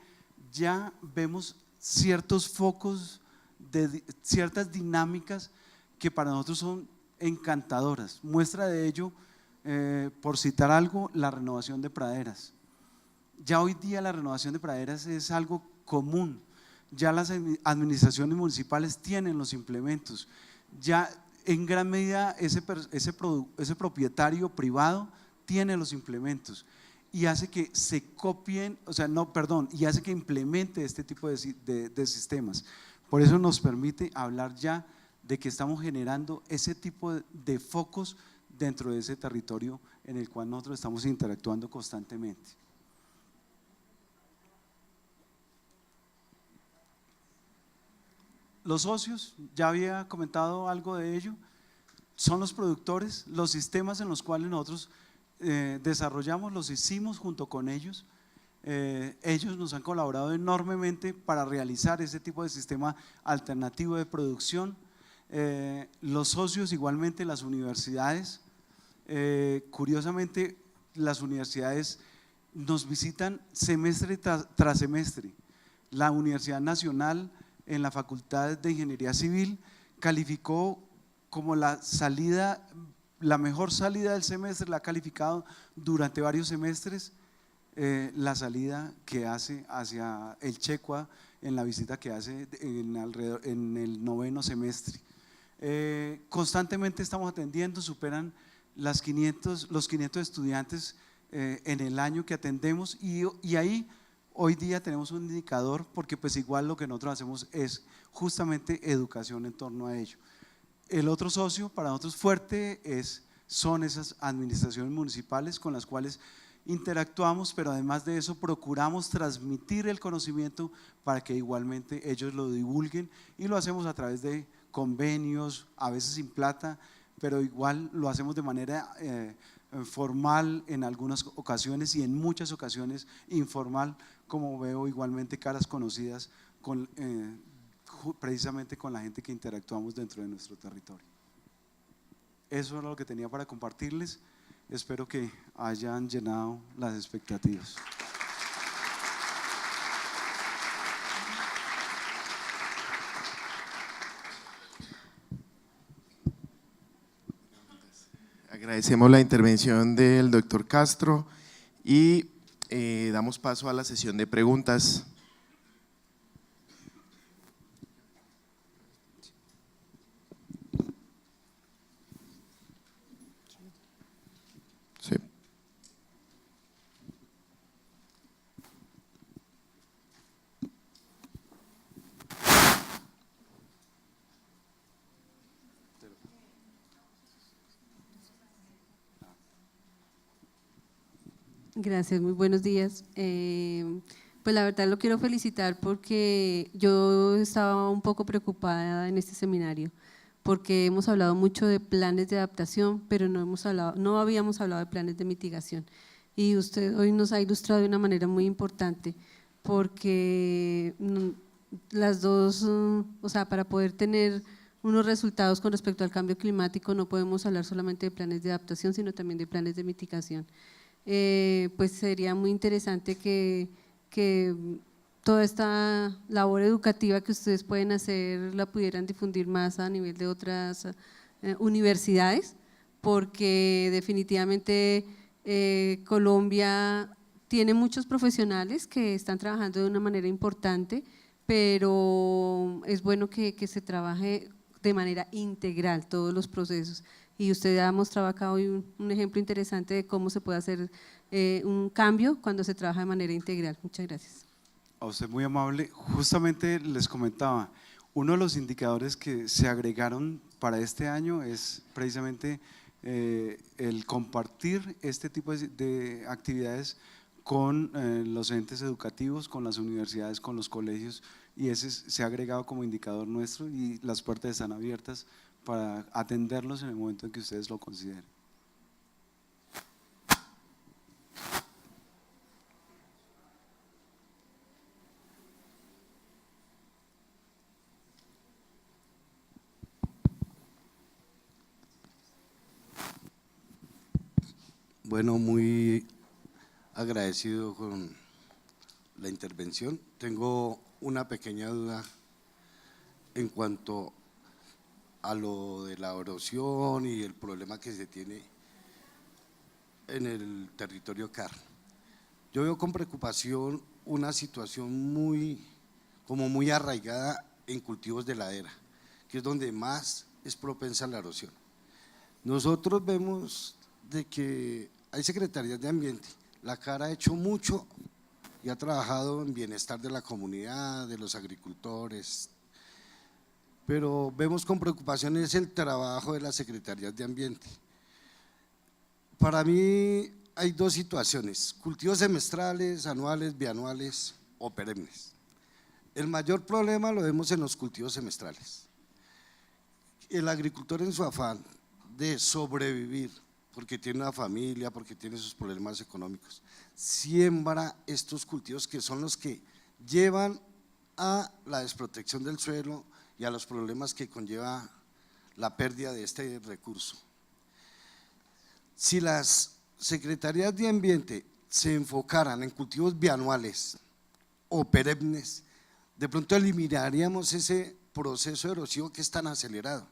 ya vemos ciertos focos, ciertas dinámicas que para nosotros son encantadoras. Muestra de ello, por citar algo, la renovación de praderas. Ya hoy día la renovación de praderas es algo común, ya las administraciones municipales tienen los implementos, ya en gran medida ese propietario privado tiene los implementos y hace que se copien, y hace que implemente este tipo de sistemas. Por eso nos permite hablar ya de que estamos generando ese tipo de focos dentro de ese territorio en el cual nosotros estamos interactuando constantemente. Los socios, ya había comentado algo de ello, son los productores, los sistemas en los cuales nosotros desarrollamos, los hicimos junto con ellos. Ellos nos han colaborado enormemente para realizar ese tipo de sistema alternativo de producción. Los socios, igualmente las universidades, curiosamente las universidades nos visitan semestre tras semestre. La Universidad Nacional en la Facultad de Ingeniería Civil calificó como la mejor salida del semestre, la ha calificado durante varios semestres la salida que hace hacia el Checua en la visita que hace en el 9º semestre. Constantemente estamos atendiendo, superan los 500 estudiantes en el año que atendemos y ahí hoy día tenemos un indicador porque pues igual lo que nosotros hacemos es justamente educación en torno a ello. El otro socio para nosotros fuerte son esas administraciones municipales con las cuales interactuamos, pero además de eso procuramos transmitir el conocimiento para que igualmente ellos lo divulguen y lo hacemos a través de convenios, a veces sin plata, pero igual lo hacemos de manera formal en algunas ocasiones y en muchas ocasiones informal, como veo igualmente caras conocidas precisamente con la gente que interactuamos dentro de nuestro territorio. Eso era lo que tenía para compartirles. Espero que hayan llenado las expectativas. Agradecemos la intervención del doctor Castro y damos paso a la sesión de preguntas. Sí. Gracias, muy buenos días. Pues la verdad lo quiero felicitar porque yo estaba un poco preocupada en este seminario porque hemos hablado mucho de planes de adaptación, pero no habíamos hablado de planes de mitigación. Y usted hoy nos ha ilustrado de una manera muy importante porque las dos, o sea, para poder tener unos resultados con respecto al cambio climático no podemos hablar solamente de planes de adaptación, sino también de planes de mitigación. Pues sería muy interesante que toda esta labor educativa que ustedes pueden hacer la pudieran difundir más a nivel de otras universidades, porque definitivamente Colombia tiene muchos profesionales que están trabajando de una manera importante, pero es bueno que se trabaje de manera integral todos los procesos. Y usted ha mostrado acá hoy un ejemplo interesante de cómo se puede hacer un cambio cuando se trabaja de manera integral. Muchas gracias. A usted muy amable. Justamente les comentaba, uno de los indicadores que se agregaron para este año es precisamente el compartir este tipo de actividades con los entes educativos, con las universidades, con los colegios, y ese se ha agregado como indicador nuestro y las puertas están abiertas para atenderlos en el momento en que ustedes lo consideren. Bueno, muy agradecido con la intervención. Tengo una pequeña duda en cuanto a lo de la erosión y el problema que se tiene en el territorio CAR. Yo veo con preocupación una situación muy arraigada en cultivos de ladera, que es donde más es propensa la erosión. Nosotros vemos de que hay secretarías de ambiente, la CAR ha hecho mucho y ha trabajado en bienestar de la comunidad, de los agricultores, pero vemos con preocupación es el trabajo de las secretarías de ambiente. Para mí hay dos situaciones, cultivos semestrales, anuales, bianuales o perennes. El mayor problema lo vemos en los cultivos semestrales. El agricultor en su afán de sobrevivir, porque tiene una familia, porque tiene sus problemas económicos, siembra estos cultivos que son los que llevan a la desprotección del suelo y a los problemas que conlleva la pérdida de este recurso. Si las secretarías de ambiente se enfocaran en cultivos bianuales o perennes, de pronto eliminaríamos ese proceso erosivo que es tan acelerado,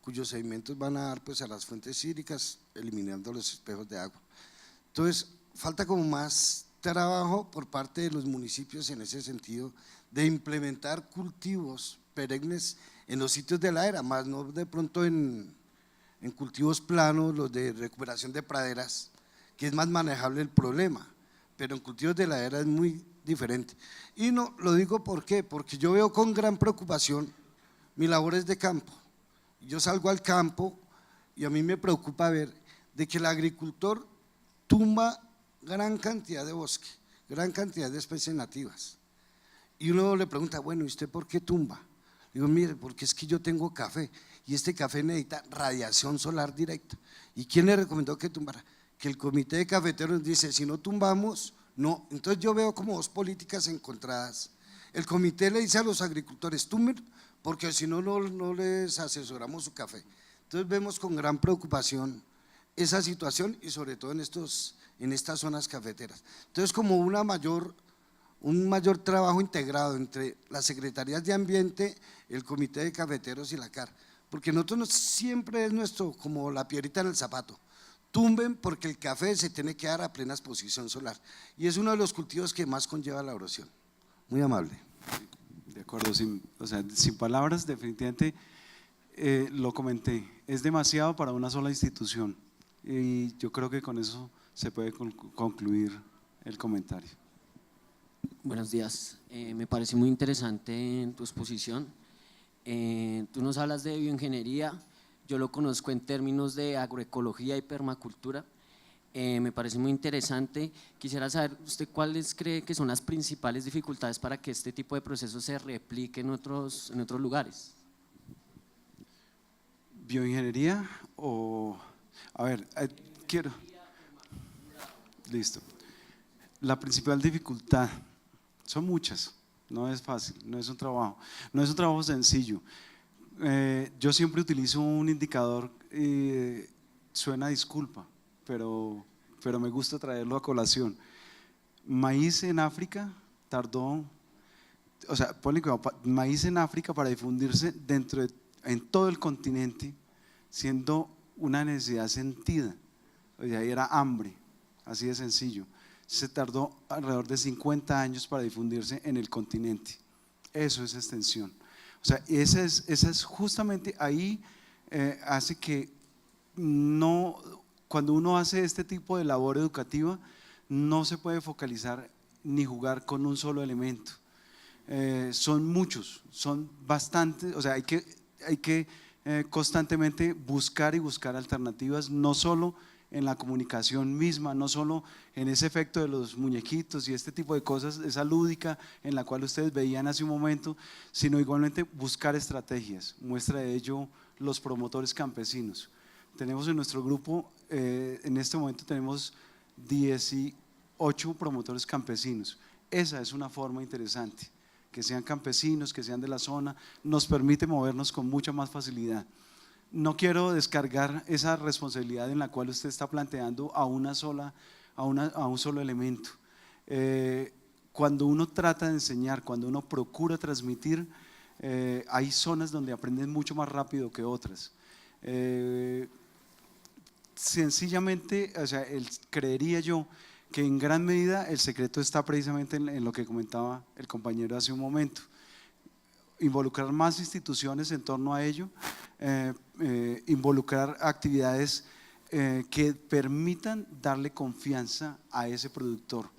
cuyos sedimentos van a dar pues a las fuentes hídricas, eliminando los espejos de agua. Entonces, falta como más trabajo por parte de los municipios en ese sentido de implementar cultivos perennes en los sitios de ladera, más no de pronto en cultivos planos, los de recuperación de praderas, que es más manejable el problema, pero en cultivos de ladera es muy diferente. Y no lo digo ¿por qué? Porque yo veo con gran preocupación mis labores de campo. Yo salgo al campo y a mí me preocupa ver de que el agricultor tumba gran cantidad de bosque, gran cantidad de especies nativas. Y uno le pregunta, bueno, ¿y usted por qué tumba? Digo, mire, porque es que yo tengo café y este café necesita radiación solar directa. ¿Y quién le recomendó que tumbara? Que el comité de cafeteros dice, si no tumbamos, no. Entonces yo veo como dos políticas encontradas. El comité le dice a los agricultores, tumben, porque si no, no les asesoramos su café. Entonces vemos con gran preocupación esa situación y sobre todo en estas zonas cafeteras. Entonces como un mayor trabajo integrado entre las secretarías de ambiente, el comité de cafeteros y la CAR, porque nosotros siempre es nuestro como la piedrita en el zapato. Tumben porque el café se tiene que dar a plena exposición solar y es uno de los cultivos que más conlleva la erosión. Muy amable. De acuerdo, sin palabras, definitivamente lo comenté, es demasiado para una sola institución y yo creo que con eso se puede concluir el comentario. Buenos días, me parece muy interesante en tu exposición. Tú nos hablas de bioingeniería, yo lo conozco en términos de agroecología y permacultura. Me parece muy interesante. Quisiera saber, ¿usted cuáles cree que son las principales dificultades para que este tipo de procesos se replique en otros lugares? ¿Bioingeniería o...? A ver, quiero… Listo. La principal dificultad, son muchas, no es fácil, no es un trabajo sencillo. Yo siempre utilizo un indicador, suena a disculpa, pero me gusta traerlo a colación. Maíz en África tardó, o sea, ponle cuidado, maíz en África para difundirse en todo el continente, siendo una necesidad sentida, o sea, era hambre, así de sencillo. Se tardó alrededor de 50 años para difundirse en el continente. Eso es extensión. O sea, esa es justamente ahí, hace que cuando uno hace este tipo de labor educativa, no se puede focalizar ni jugar con un solo elemento. Son muchos, son bastantes, o sea, hay que constantemente buscar alternativas, no solo en la comunicación misma, no solo en ese efecto de los muñequitos y este tipo de cosas, esa lúdica en la cual ustedes veían hace un momento, sino igualmente buscar estrategias. Muestra de ello los promotores campesinos. Tenemos en nuestro grupo, en este momento tenemos 18 promotores campesinos. Esa es una forma interesante, que sean campesinos, que sean de la zona, nos permite movernos con mucha más facilidad. No quiero descargar esa responsabilidad en la cual usted está planteando a un solo elemento. Cuando uno trata de enseñar, cuando uno procura transmitir, hay zonas donde aprenden mucho más rápido que otras. Sencillamente, o sea, creería yo que en gran medida el secreto está precisamente en lo que comentaba el compañero hace un momento. Involucrar más instituciones en torno a ello, involucrar actividades que permitan darle confianza a ese productor.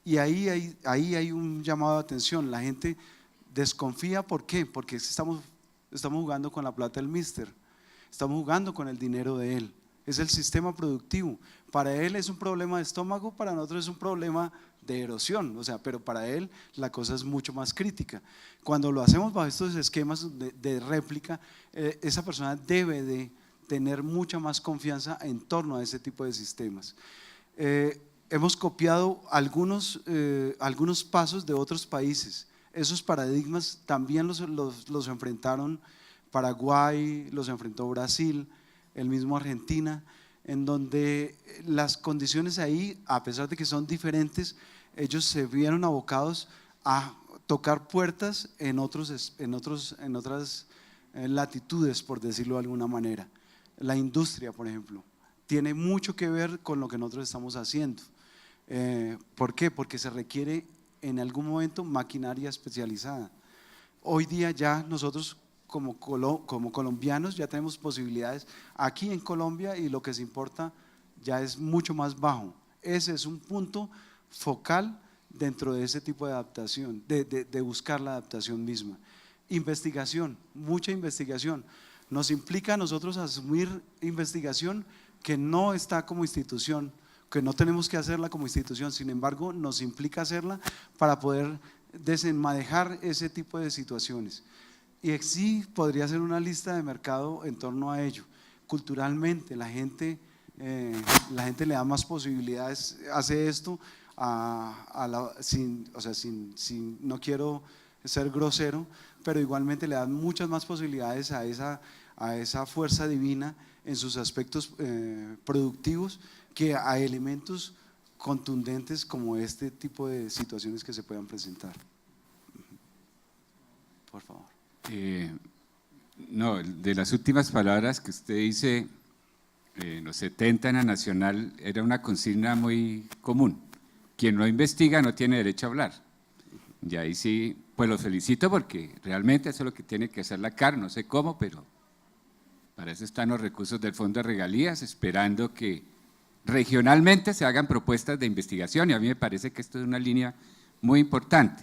Y ahí hay un llamado de atención, la gente desconfía, ¿por qué? Porque estamos jugando con la plata del míster, estamos jugando con el dinero de él, es el sistema productivo. Para él es un problema de estómago, para nosotros es un problema de erosión, o sea, pero para él la cosa es mucho más crítica. Cuando lo hacemos bajo estos esquemas de réplica, esa persona debe de tener mucha más confianza en torno a ese tipo de sistemas. Hemos copiado algunos pasos de otros países. Esos paradigmas también los enfrentaron Paraguay, los enfrentó Brasil, el mismo Argentina, en donde las condiciones ahí, a pesar de que son diferentes, ellos se vieron abocados a tocar puertas en otras latitudes, por decirlo de alguna manera. La industria, por ejemplo, tiene mucho que ver con lo que nosotros estamos haciendo. ¿Por qué? Porque se requiere en algún momento maquinaria especializada. Hoy día ya nosotros como colombianos ya tenemos posibilidades aquí en Colombia y lo que se importa ya es mucho más bajo. Ese es un punto focal dentro de ese tipo de adaptación, de buscar la adaptación misma. Investigación, mucha investigación. Nos implica a nosotros asumir investigación que no está como institución, que no tenemos que hacerla como institución, sin embargo nos implica hacerla para poder desenmadejar ese tipo de situaciones. Y sí podría ser una lista de mercado en torno a ello. Culturalmente la gente le da más posibilidades, hace esto no quiero ser grosero, pero igualmente le dan muchas más posibilidades a esa fuerza divina en sus aspectos productivos que a elementos contundentes como este tipo de situaciones que se puedan presentar. Por favor. No, de las últimas palabras que usted dice, en los 70 en la Nacional era una consigna muy común: quien no investiga no tiene derecho a hablar. Y ahí sí, pues los felicito porque realmente eso es lo que tiene que hacer la CAR, no sé cómo, pero para eso están los recursos del Fondo de Regalías, esperando que regionalmente se hagan propuestas de investigación, y a mí me parece que esto es una línea muy importante.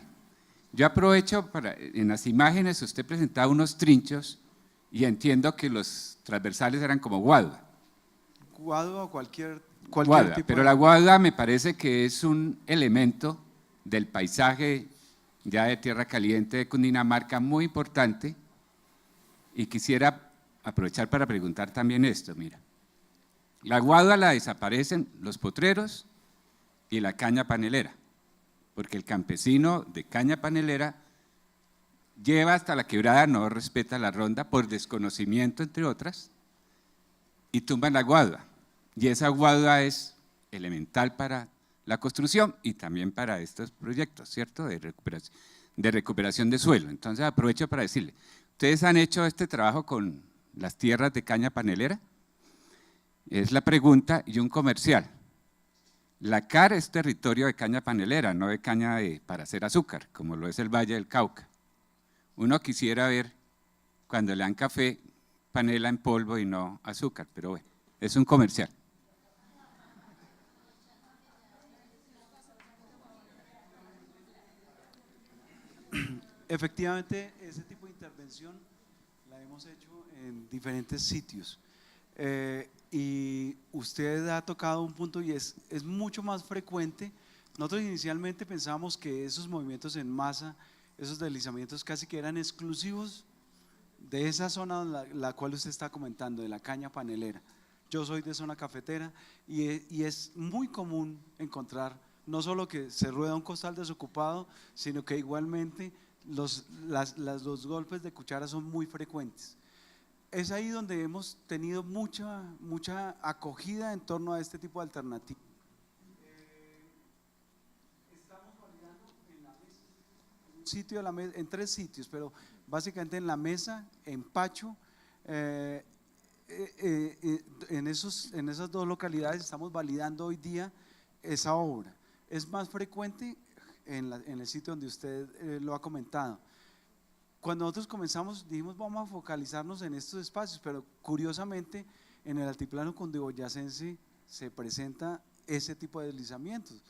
Yo aprovecho en las imágenes usted presentaba unos trinchos y entiendo que los transversales eran como guadua. Guadua o cualquier Guadua, tipo pero de… la guadua me parece que es un elemento del paisaje ya de tierra caliente de Cundinamarca muy importante, y quisiera aprovechar para preguntar también esto. Mira, la guadua la desaparecen los potreros y la caña panelera, porque el campesino de caña panelera lleva hasta la quebrada, no respeta la ronda por desconocimiento, entre otras, y tumban la guadua. Y esa guadua es elemental para la construcción y también para estos proyectos, ¿cierto?, de recuperación de suelo. Entonces aprovecho para decirle, ¿ustedes han hecho este trabajo con las tierras de caña panelera? Es la pregunta. Y un comercial. La CAR es territorio de caña panelera, no de caña para hacer azúcar, como lo es el Valle del Cauca. Uno quisiera ver cuando le dan café, panela en polvo y no azúcar, pero bueno, es un comercial. Efectivamente, ese tipo de intervención la hemos hecho en diferentes sitios. Y usted ha tocado un punto y es mucho más frecuente. Nosotros inicialmente pensábamos que esos movimientos en masa, esos deslizamientos casi que eran exclusivos de esa zona la cual usted está comentando, de la caña panelera. Yo soy de zona cafetera y es muy común encontrar no solo que se rueda un costal desocupado, sino que igualmente los golpes de cuchara son muy frecuentes. Es ahí donde hemos tenido mucha acogida en torno a este tipo de alternativas. Estamos validando en la mesa, en 3 sitios, pero básicamente en la mesa, en Pacho, en esas 2 localidades estamos validando hoy día esa obra. Es más frecuente en el sitio donde usted lo ha comentado. Cuando nosotros comenzamos dijimos vamos a focalizarnos en estos espacios, pero curiosamente en el altiplano cundiboyacense se presenta ese tipo de deslizamientos.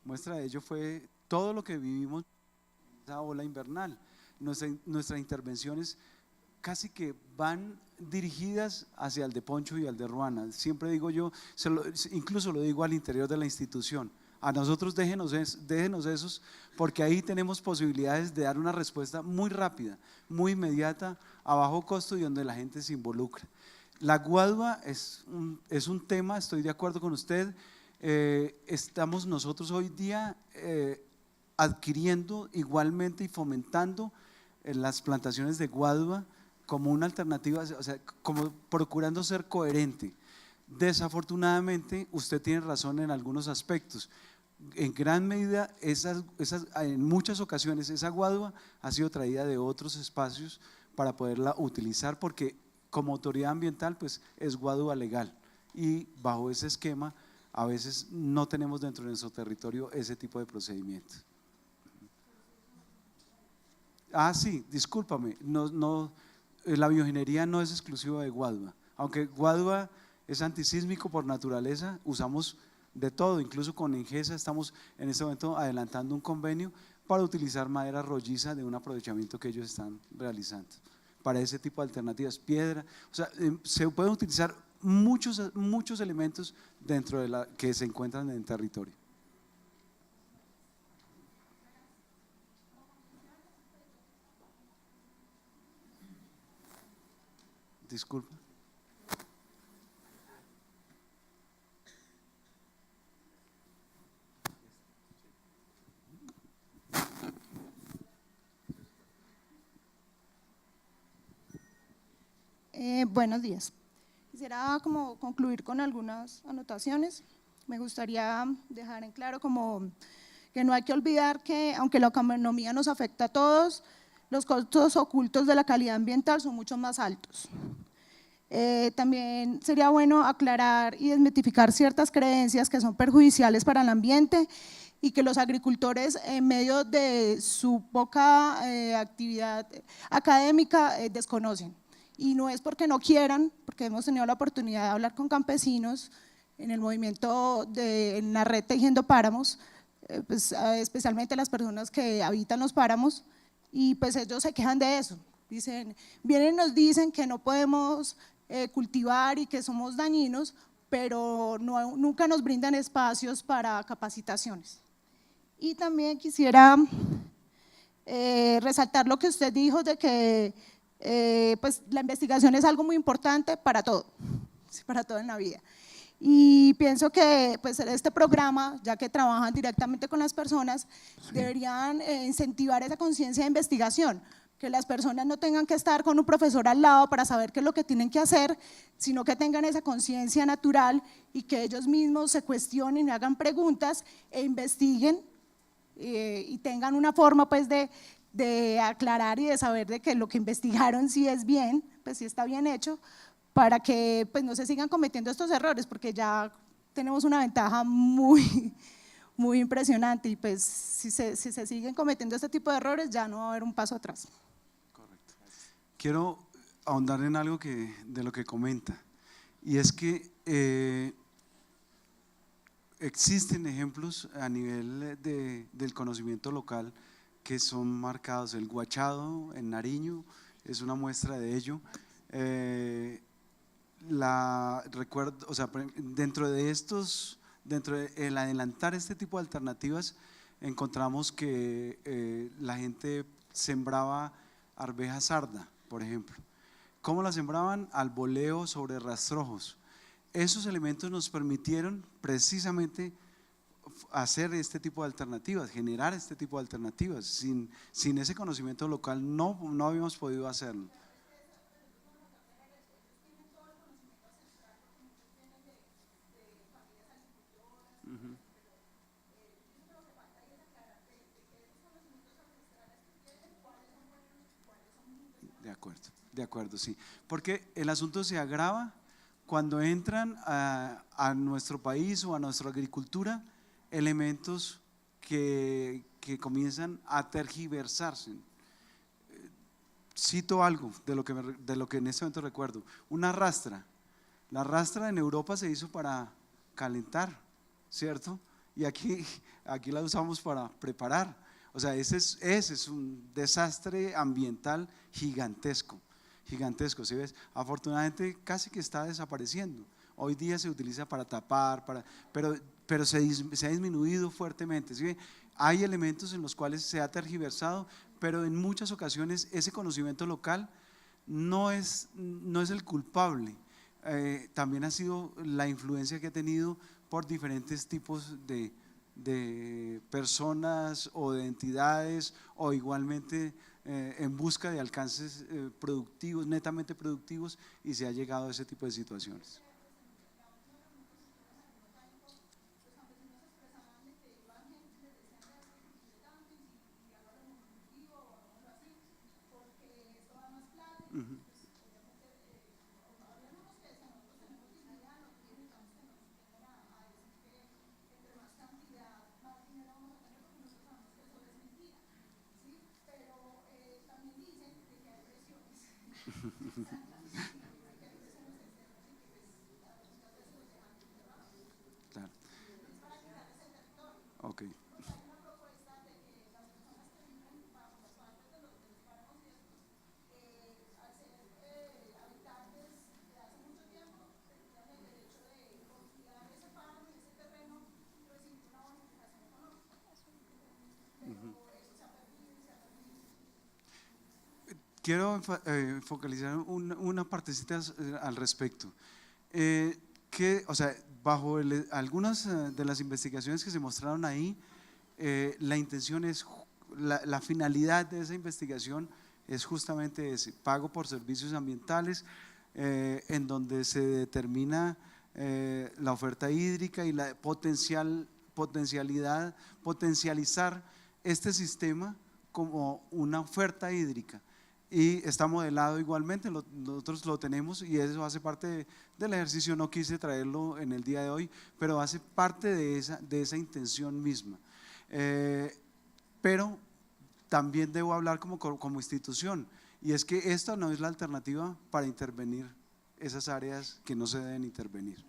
Muestra de ello fue todo lo que vivimos en esa ola invernal. Nuestras intervenciones casi que van dirigidas hacia el de Poncho y al de Ruana. Siempre digo yo, incluso lo digo al interior de la institución, a nosotros déjenos esos, porque ahí tenemos posibilidades de dar una respuesta muy rápida, muy inmediata, a bajo costo y donde la gente se involucra. La guadua es un tema, estoy de acuerdo con usted. Estamos nosotros hoy día adquiriendo igualmente y fomentando las plantaciones de guadua como una alternativa, o sea, como procurando ser coherente. Desafortunadamente, usted tiene razón en algunos aspectos. En gran medida, en muchas ocasiones, esa guadua ha sido traída de otros espacios para poderla utilizar, porque como autoridad ambiental, pues es guadua legal y bajo ese esquema a veces no tenemos dentro de nuestro territorio ese tipo de procedimientos. Ah, sí, discúlpame, la bioingeniería no es exclusiva de Guadua, aunque Guadua es antisísmico por naturaleza, usamos de todo, incluso con Engesa estamos en este momento adelantando un convenio para utilizar madera rolliza de un aprovechamiento que ellos están realizando para ese tipo de alternativas, piedra, o sea, se pueden utilizar muchos elementos dentro de que se encuentran en el territorio. Disculpa. Buenos días. Quisiera como concluir con algunas anotaciones. Me gustaría dejar en claro como que no hay que olvidar que aunque la economía nos afecta a todos, los costos ocultos de la calidad ambiental son mucho más altos. También sería bueno aclarar y desmitificar ciertas creencias que son perjudiciales para el ambiente y que los agricultores en medio de su poca actividad académica desconocen. Y no es porque no quieran, porque hemos tenido la oportunidad de hablar con campesinos en el movimiento en la red Tejiendo Páramos, pues, especialmente las personas que habitan los páramos, y pues ellos se quejan de eso. Dicen, vienen y nos dicen que no podemos cultivar y que somos dañinos, pero nunca nos brindan espacios para capacitaciones. Y también quisiera resaltar lo que usted dijo de que pues la investigación es algo muy importante para todo, para todo en la vida. Y pienso que pues este programa, ya que trabajan directamente con las personas, deberían incentivar esa conciencia de investigación, que las personas no tengan que estar con un profesor al lado para saber qué es lo que tienen que hacer, sino que tengan esa conciencia natural y que ellos mismos se cuestionen y hagan preguntas e investiguen y tengan una forma pues de aclarar y de saber de que lo que investigaron sí es bien, pues sí está bien hecho, para que pues no se sigan cometiendo estos errores, porque ya tenemos una ventaja muy impresionante y pues si se siguen cometiendo este tipo de errores ya no va a haber un paso atrás. Correcto. Quiero ahondar en algo de lo que comenta, y es que existen ejemplos a nivel del conocimiento local que son marcados. El Guachado en Nariño es una muestra de ello. Recuerdo, o sea, dentro de el adelantar este tipo de alternativas, encontramos que la gente sembraba arveja sarda, por ejemplo. ¿Cómo la sembraban? Al boleo sobre rastrojos. Esos elementos nos permitieron precisamente hacer este tipo de alternativas, generar este tipo de alternativas. Sin ese conocimiento local no habíamos podido hacerlo. De acuerdo, sí. Porque el asunto se agrava cuando entran a nuestro país o a nuestra agricultura elementos que comienzan a tergiversarse. Cito algo de lo que en este momento recuerdo. Una rastra. La rastra en Europa se hizo para calentar, ¿cierto? Y aquí la usamos para preparar. O sea, ese es un desastre ambiental gigantesco, ¿sí ves? Afortunadamente casi que está desapareciendo. Hoy día se utiliza para tapar, pero se ha disminuido fuertemente, ¿sí? Hay elementos en los cuales se ha tergiversado, pero en muchas ocasiones ese conocimiento local no es el culpable. También ha sido la influencia que ha tenido por diferentes tipos de personas o de entidades, o igualmente en busca de alcances productivos, netamente productivos, y se ha llegado a ese tipo de situaciones. Claro. Ok. Quiero focalizar una partecita al respecto. O sea, bajo algunas de las investigaciones que se mostraron ahí, la intención es, la finalidad de esa investigación es justamente ese, pago por servicios ambientales, en donde se determina la oferta hídrica y la potencializar este sistema como una oferta hídrica. Y está modelado igualmente, nosotros lo tenemos y eso hace parte del ejercicio. No quise traerlo en el día de hoy, pero hace parte de esa intención misma. Pero también debo hablar como institución, y es que esta no es la alternativa para intervenir esas áreas que no se deben intervenir.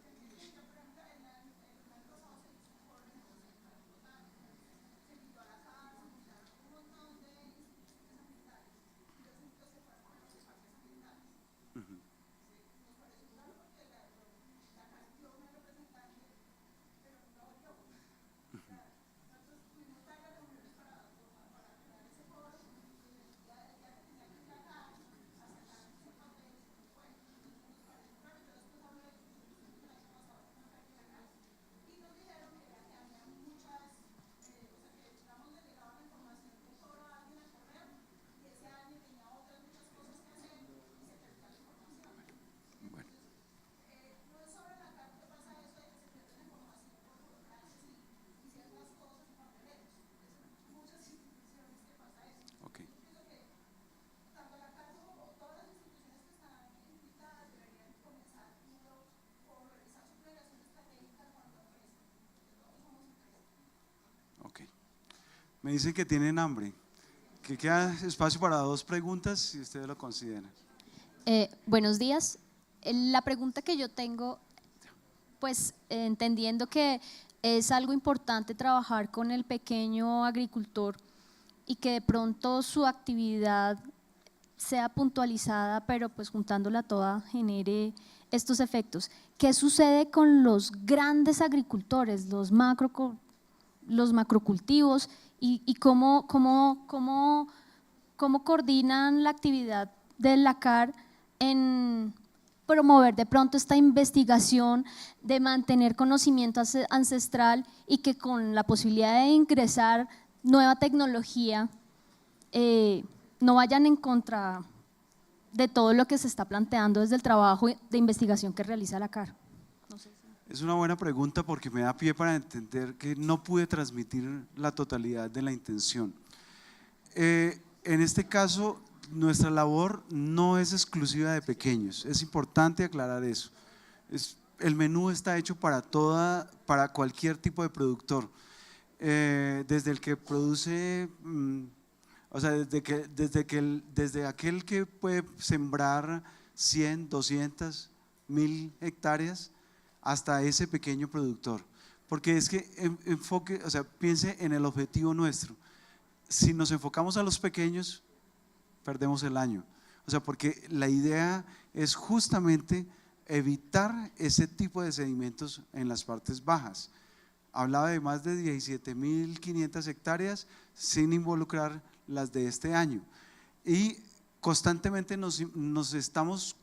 Me dicen que tienen hambre, que queda espacio para 2 preguntas si ustedes lo consideran. Buenos días. La pregunta que yo tengo, pues entendiendo que es algo importante trabajar con el pequeño agricultor y que de pronto su actividad sea puntualizada, pero pues juntándola toda genere estos efectos. ¿Qué sucede con los grandes agricultores, los macrocultivos y cómo coordinan la actividad del LACAR en promover de pronto esta investigación, de mantener conocimiento ancestral y que con la posibilidad de ingresar nueva tecnología no vayan en contra de todo lo que se está planteando desde el trabajo de investigación que realiza LACAR? Es una buena pregunta porque me da pie para entender que no pude transmitir la totalidad de la intención. En este caso, nuestra labor no es exclusiva de pequeños, es importante aclarar eso. El menú está hecho para cualquier tipo de productor, desde el que produce, o sea, desde aquel que puede sembrar 100, 200, 1000 hectáreas, hasta ese pequeño productor, porque es que piense en el objetivo nuestro. Si nos enfocamos a los pequeños, perdemos el año, porque la idea es justamente evitar ese tipo de sedimentos en las partes bajas. Hablaba de más de 17.500 hectáreas sin involucrar las de este año, y constantemente nos estamos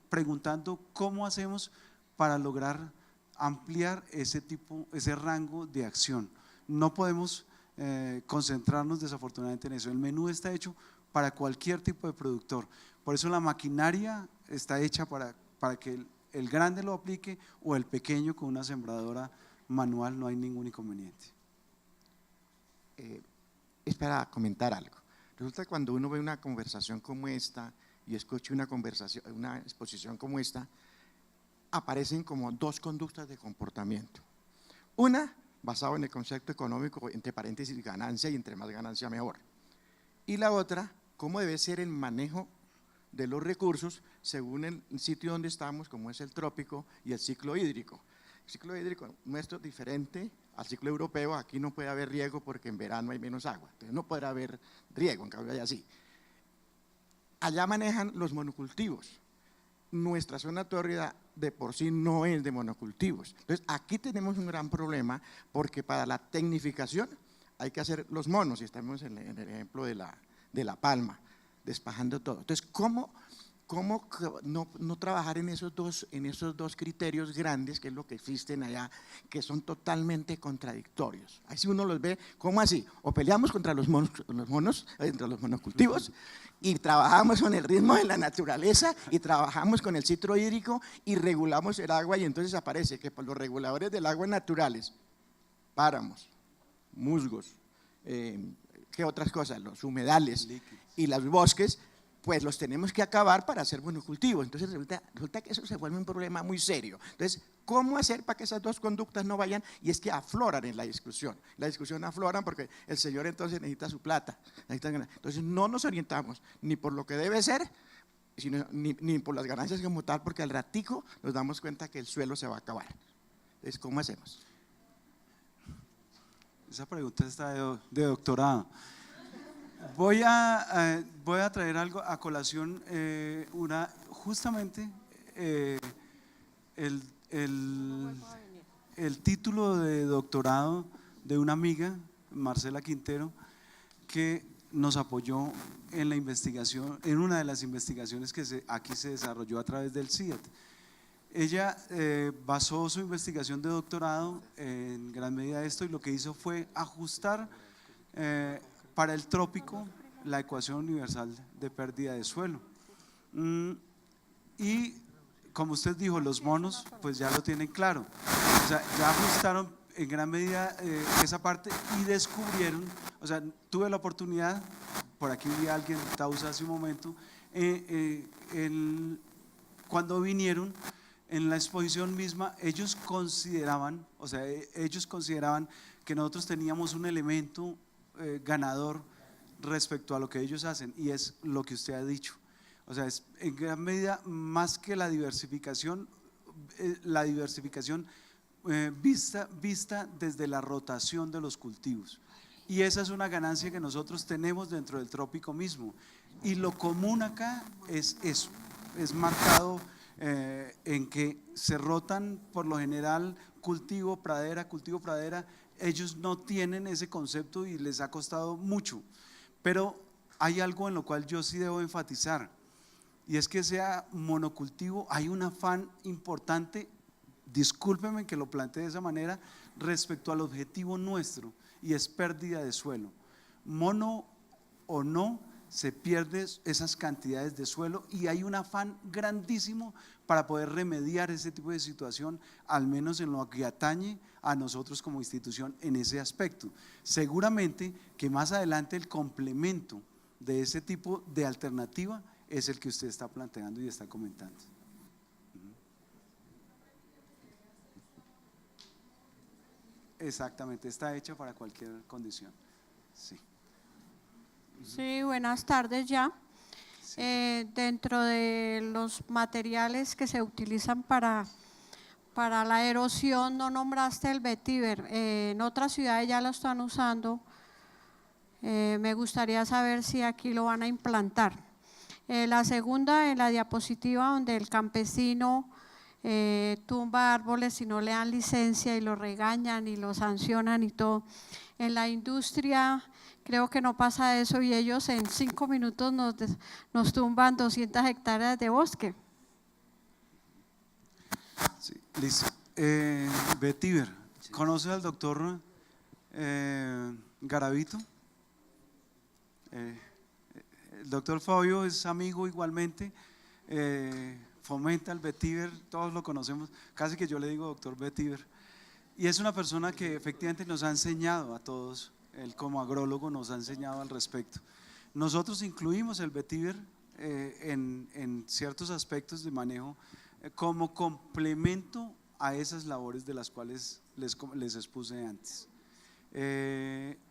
preguntando cómo hacemos para lograr ampliar ese rango de acción. No podemos concentrarnos desafortunadamente en eso. El menú está hecho para cualquier tipo de productor, por eso la maquinaria está hecha para que el grande lo aplique o el pequeño con una sembradora manual, no hay ningún inconveniente. Es para comentar algo. Resulta que cuando uno ve una conversación como esta y escucha una exposición como esta, aparecen como 2 conductas de comportamiento. Una, basado en el concepto económico, entre paréntesis, ganancia, y entre más ganancia mejor. Y la otra, cómo debe ser el manejo de los recursos según el sitio donde estamos, como es el trópico y el ciclo hídrico. El ciclo hídrico nuestro es diferente al ciclo europeo. Aquí no puede haber riego porque en verano hay menos agua, entonces no podrá haber riego, en cambio allá sí. Allá manejan los monocultivos. Nuestra zona tórrida de por sí no es de monocultivos. Entonces aquí tenemos un gran problema porque para la tecnificación hay que hacer los monos, y estamos en el ejemplo de la palma, despajando todo. Entonces, ¿cómo no trabajar en esos dos criterios grandes, que es lo que existen allá, que son totalmente contradictorios? Ahí si uno los ve, ¿cómo así? O peleamos contra los monocultivos, y trabajamos con el ritmo de la naturaleza, y trabajamos con el ciclo hídrico, y regulamos el agua, y entonces aparece que por los reguladores del agua naturales, páramos, musgos, ¿qué otras cosas? Los humedales y los bosques, pues los tenemos que acabar para hacer monocultivos. Entonces resulta que eso se vuelve un problema muy serio. Entonces, ¿cómo hacer para que esas dos conductas no vayan? Y es que afloran en la discusión. La discusión afloran porque el señor entonces necesita su plata. Entonces no nos orientamos ni por lo que debe ser, ni por las ganancias como tal, porque al ratico nos damos cuenta que el suelo se va a acabar. Entonces, ¿cómo hacemos? Esa pregunta está de doctorado. Voy a traer algo a colación, justamente el título de doctorado de una amiga, Marcela Quintero, que nos apoyó en la investigación, en una de las investigaciones que aquí se desarrolló a través del CIAT. Ella basó su investigación de doctorado en gran medida esto, y lo que hizo fue ajustar para el trópico la ecuación universal de pérdida de suelo. Y como usted dijo, los monos pues ya lo tienen claro, o sea, ya ajustaron en gran medida esa parte y descubrieron, o sea, tuve la oportunidad, por aquí vi a alguien, Tausa, hace un momento, cuando vinieron en la exposición misma, ellos consideraban que nosotros teníamos un elemento ganador respecto a lo que ellos hacen, y es lo que usted ha dicho. O sea, es en gran medida más que la diversificación vista desde la rotación de los cultivos, y esa es una ganancia que nosotros tenemos dentro del trópico mismo, y lo común acá es eso, es marcado en que se rotan por lo general cultivo, pradera. Ellos no tienen ese concepto y les ha costado mucho, pero hay algo en lo cual yo sí debo enfatizar, y es que sea monocultivo, hay un afán importante, discúlpeme que lo plantee de esa manera, respecto al objetivo nuestro, y es pérdida de suelo. Mono o no, se pierden esas cantidades de suelo, y hay un afán grandísimo para poder remediar ese tipo de situación, al menos en lo que atañe a nosotros como institución en ese aspecto. Seguramente que más adelante el complemento de ese tipo de alternativa es el que usted está planteando y está comentando. Exactamente, está hecha para cualquier condición. Sí. Sí, buenas tardes ya. Sí. Dentro de los materiales que se utilizan para la erosión, no nombraste el vetiver. En otras ciudades ya lo están usando. Me gustaría saber si aquí lo van a implantar. La segunda, en la diapositiva donde el campesino tumba árboles y no le dan licencia y lo regañan y lo sancionan y todo. En la industria creo que no pasa eso, y ellos en 5 minutos nos tumban 200 hectáreas de bosque. Sí, listo. Vetiver, ¿conoce al doctor Garavito? El doctor Fabio es amigo igualmente, fomenta el vetiver, todos lo conocemos, casi que yo le digo doctor vetiver, y es una persona que efectivamente nos ha enseñado a todos, él como agrólogo nos ha enseñado al respecto. Nosotros incluimos el vetiver en ciertos aspectos de manejo como complemento a esas labores de las cuales les expuse antes.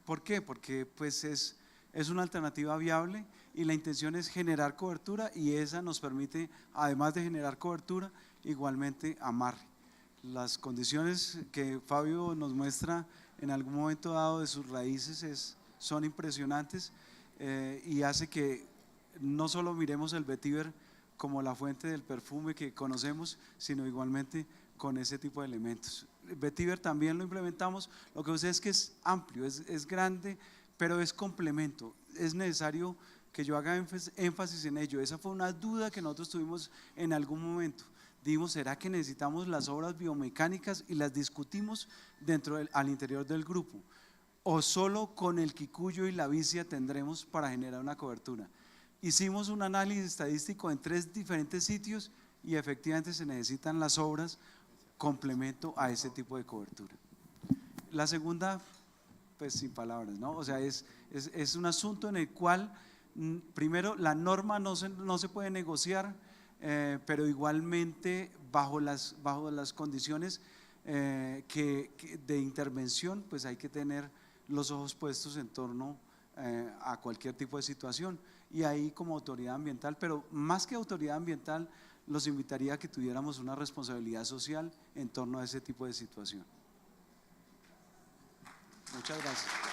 ¿Por qué? Porque pues es una alternativa viable, y la intención es generar cobertura y esa nos permite, además de generar cobertura, igualmente amarre. Las condiciones que Fabio nos muestra en algún momento dado de sus raíces son impresionantes y hace que no solo miremos el vetiver como la fuente del perfume que conocemos, sino igualmente con ese tipo de elementos. El vetiver también lo implementamos, lo que sucede es que es amplio, es grande, pero es complemento. Es necesario que yo haga énfasis en ello. Esa fue una duda que nosotros tuvimos en algún momento. Dijimos, ¿será que necesitamos las obras biomecánicas? Y las discutimos al interior del grupo. ¿O solo con el quicuyo y la vicia tendremos para generar una cobertura? Hicimos un análisis estadístico en 3 diferentes sitios y efectivamente se necesitan las obras complemento a ese tipo de cobertura. La segunda, pues sin palabras, ¿no? O sea, es un asunto en el cual, primero, la norma no se puede negociar, pero igualmente bajo las condiciones de intervención, pues hay que tener los ojos puestos en torno a cualquier tipo de situación. Y ahí como autoridad ambiental, pero más que autoridad ambiental, los invitaría a que tuviéramos una responsabilidad social en torno a ese tipo de situación. Muchas gracias.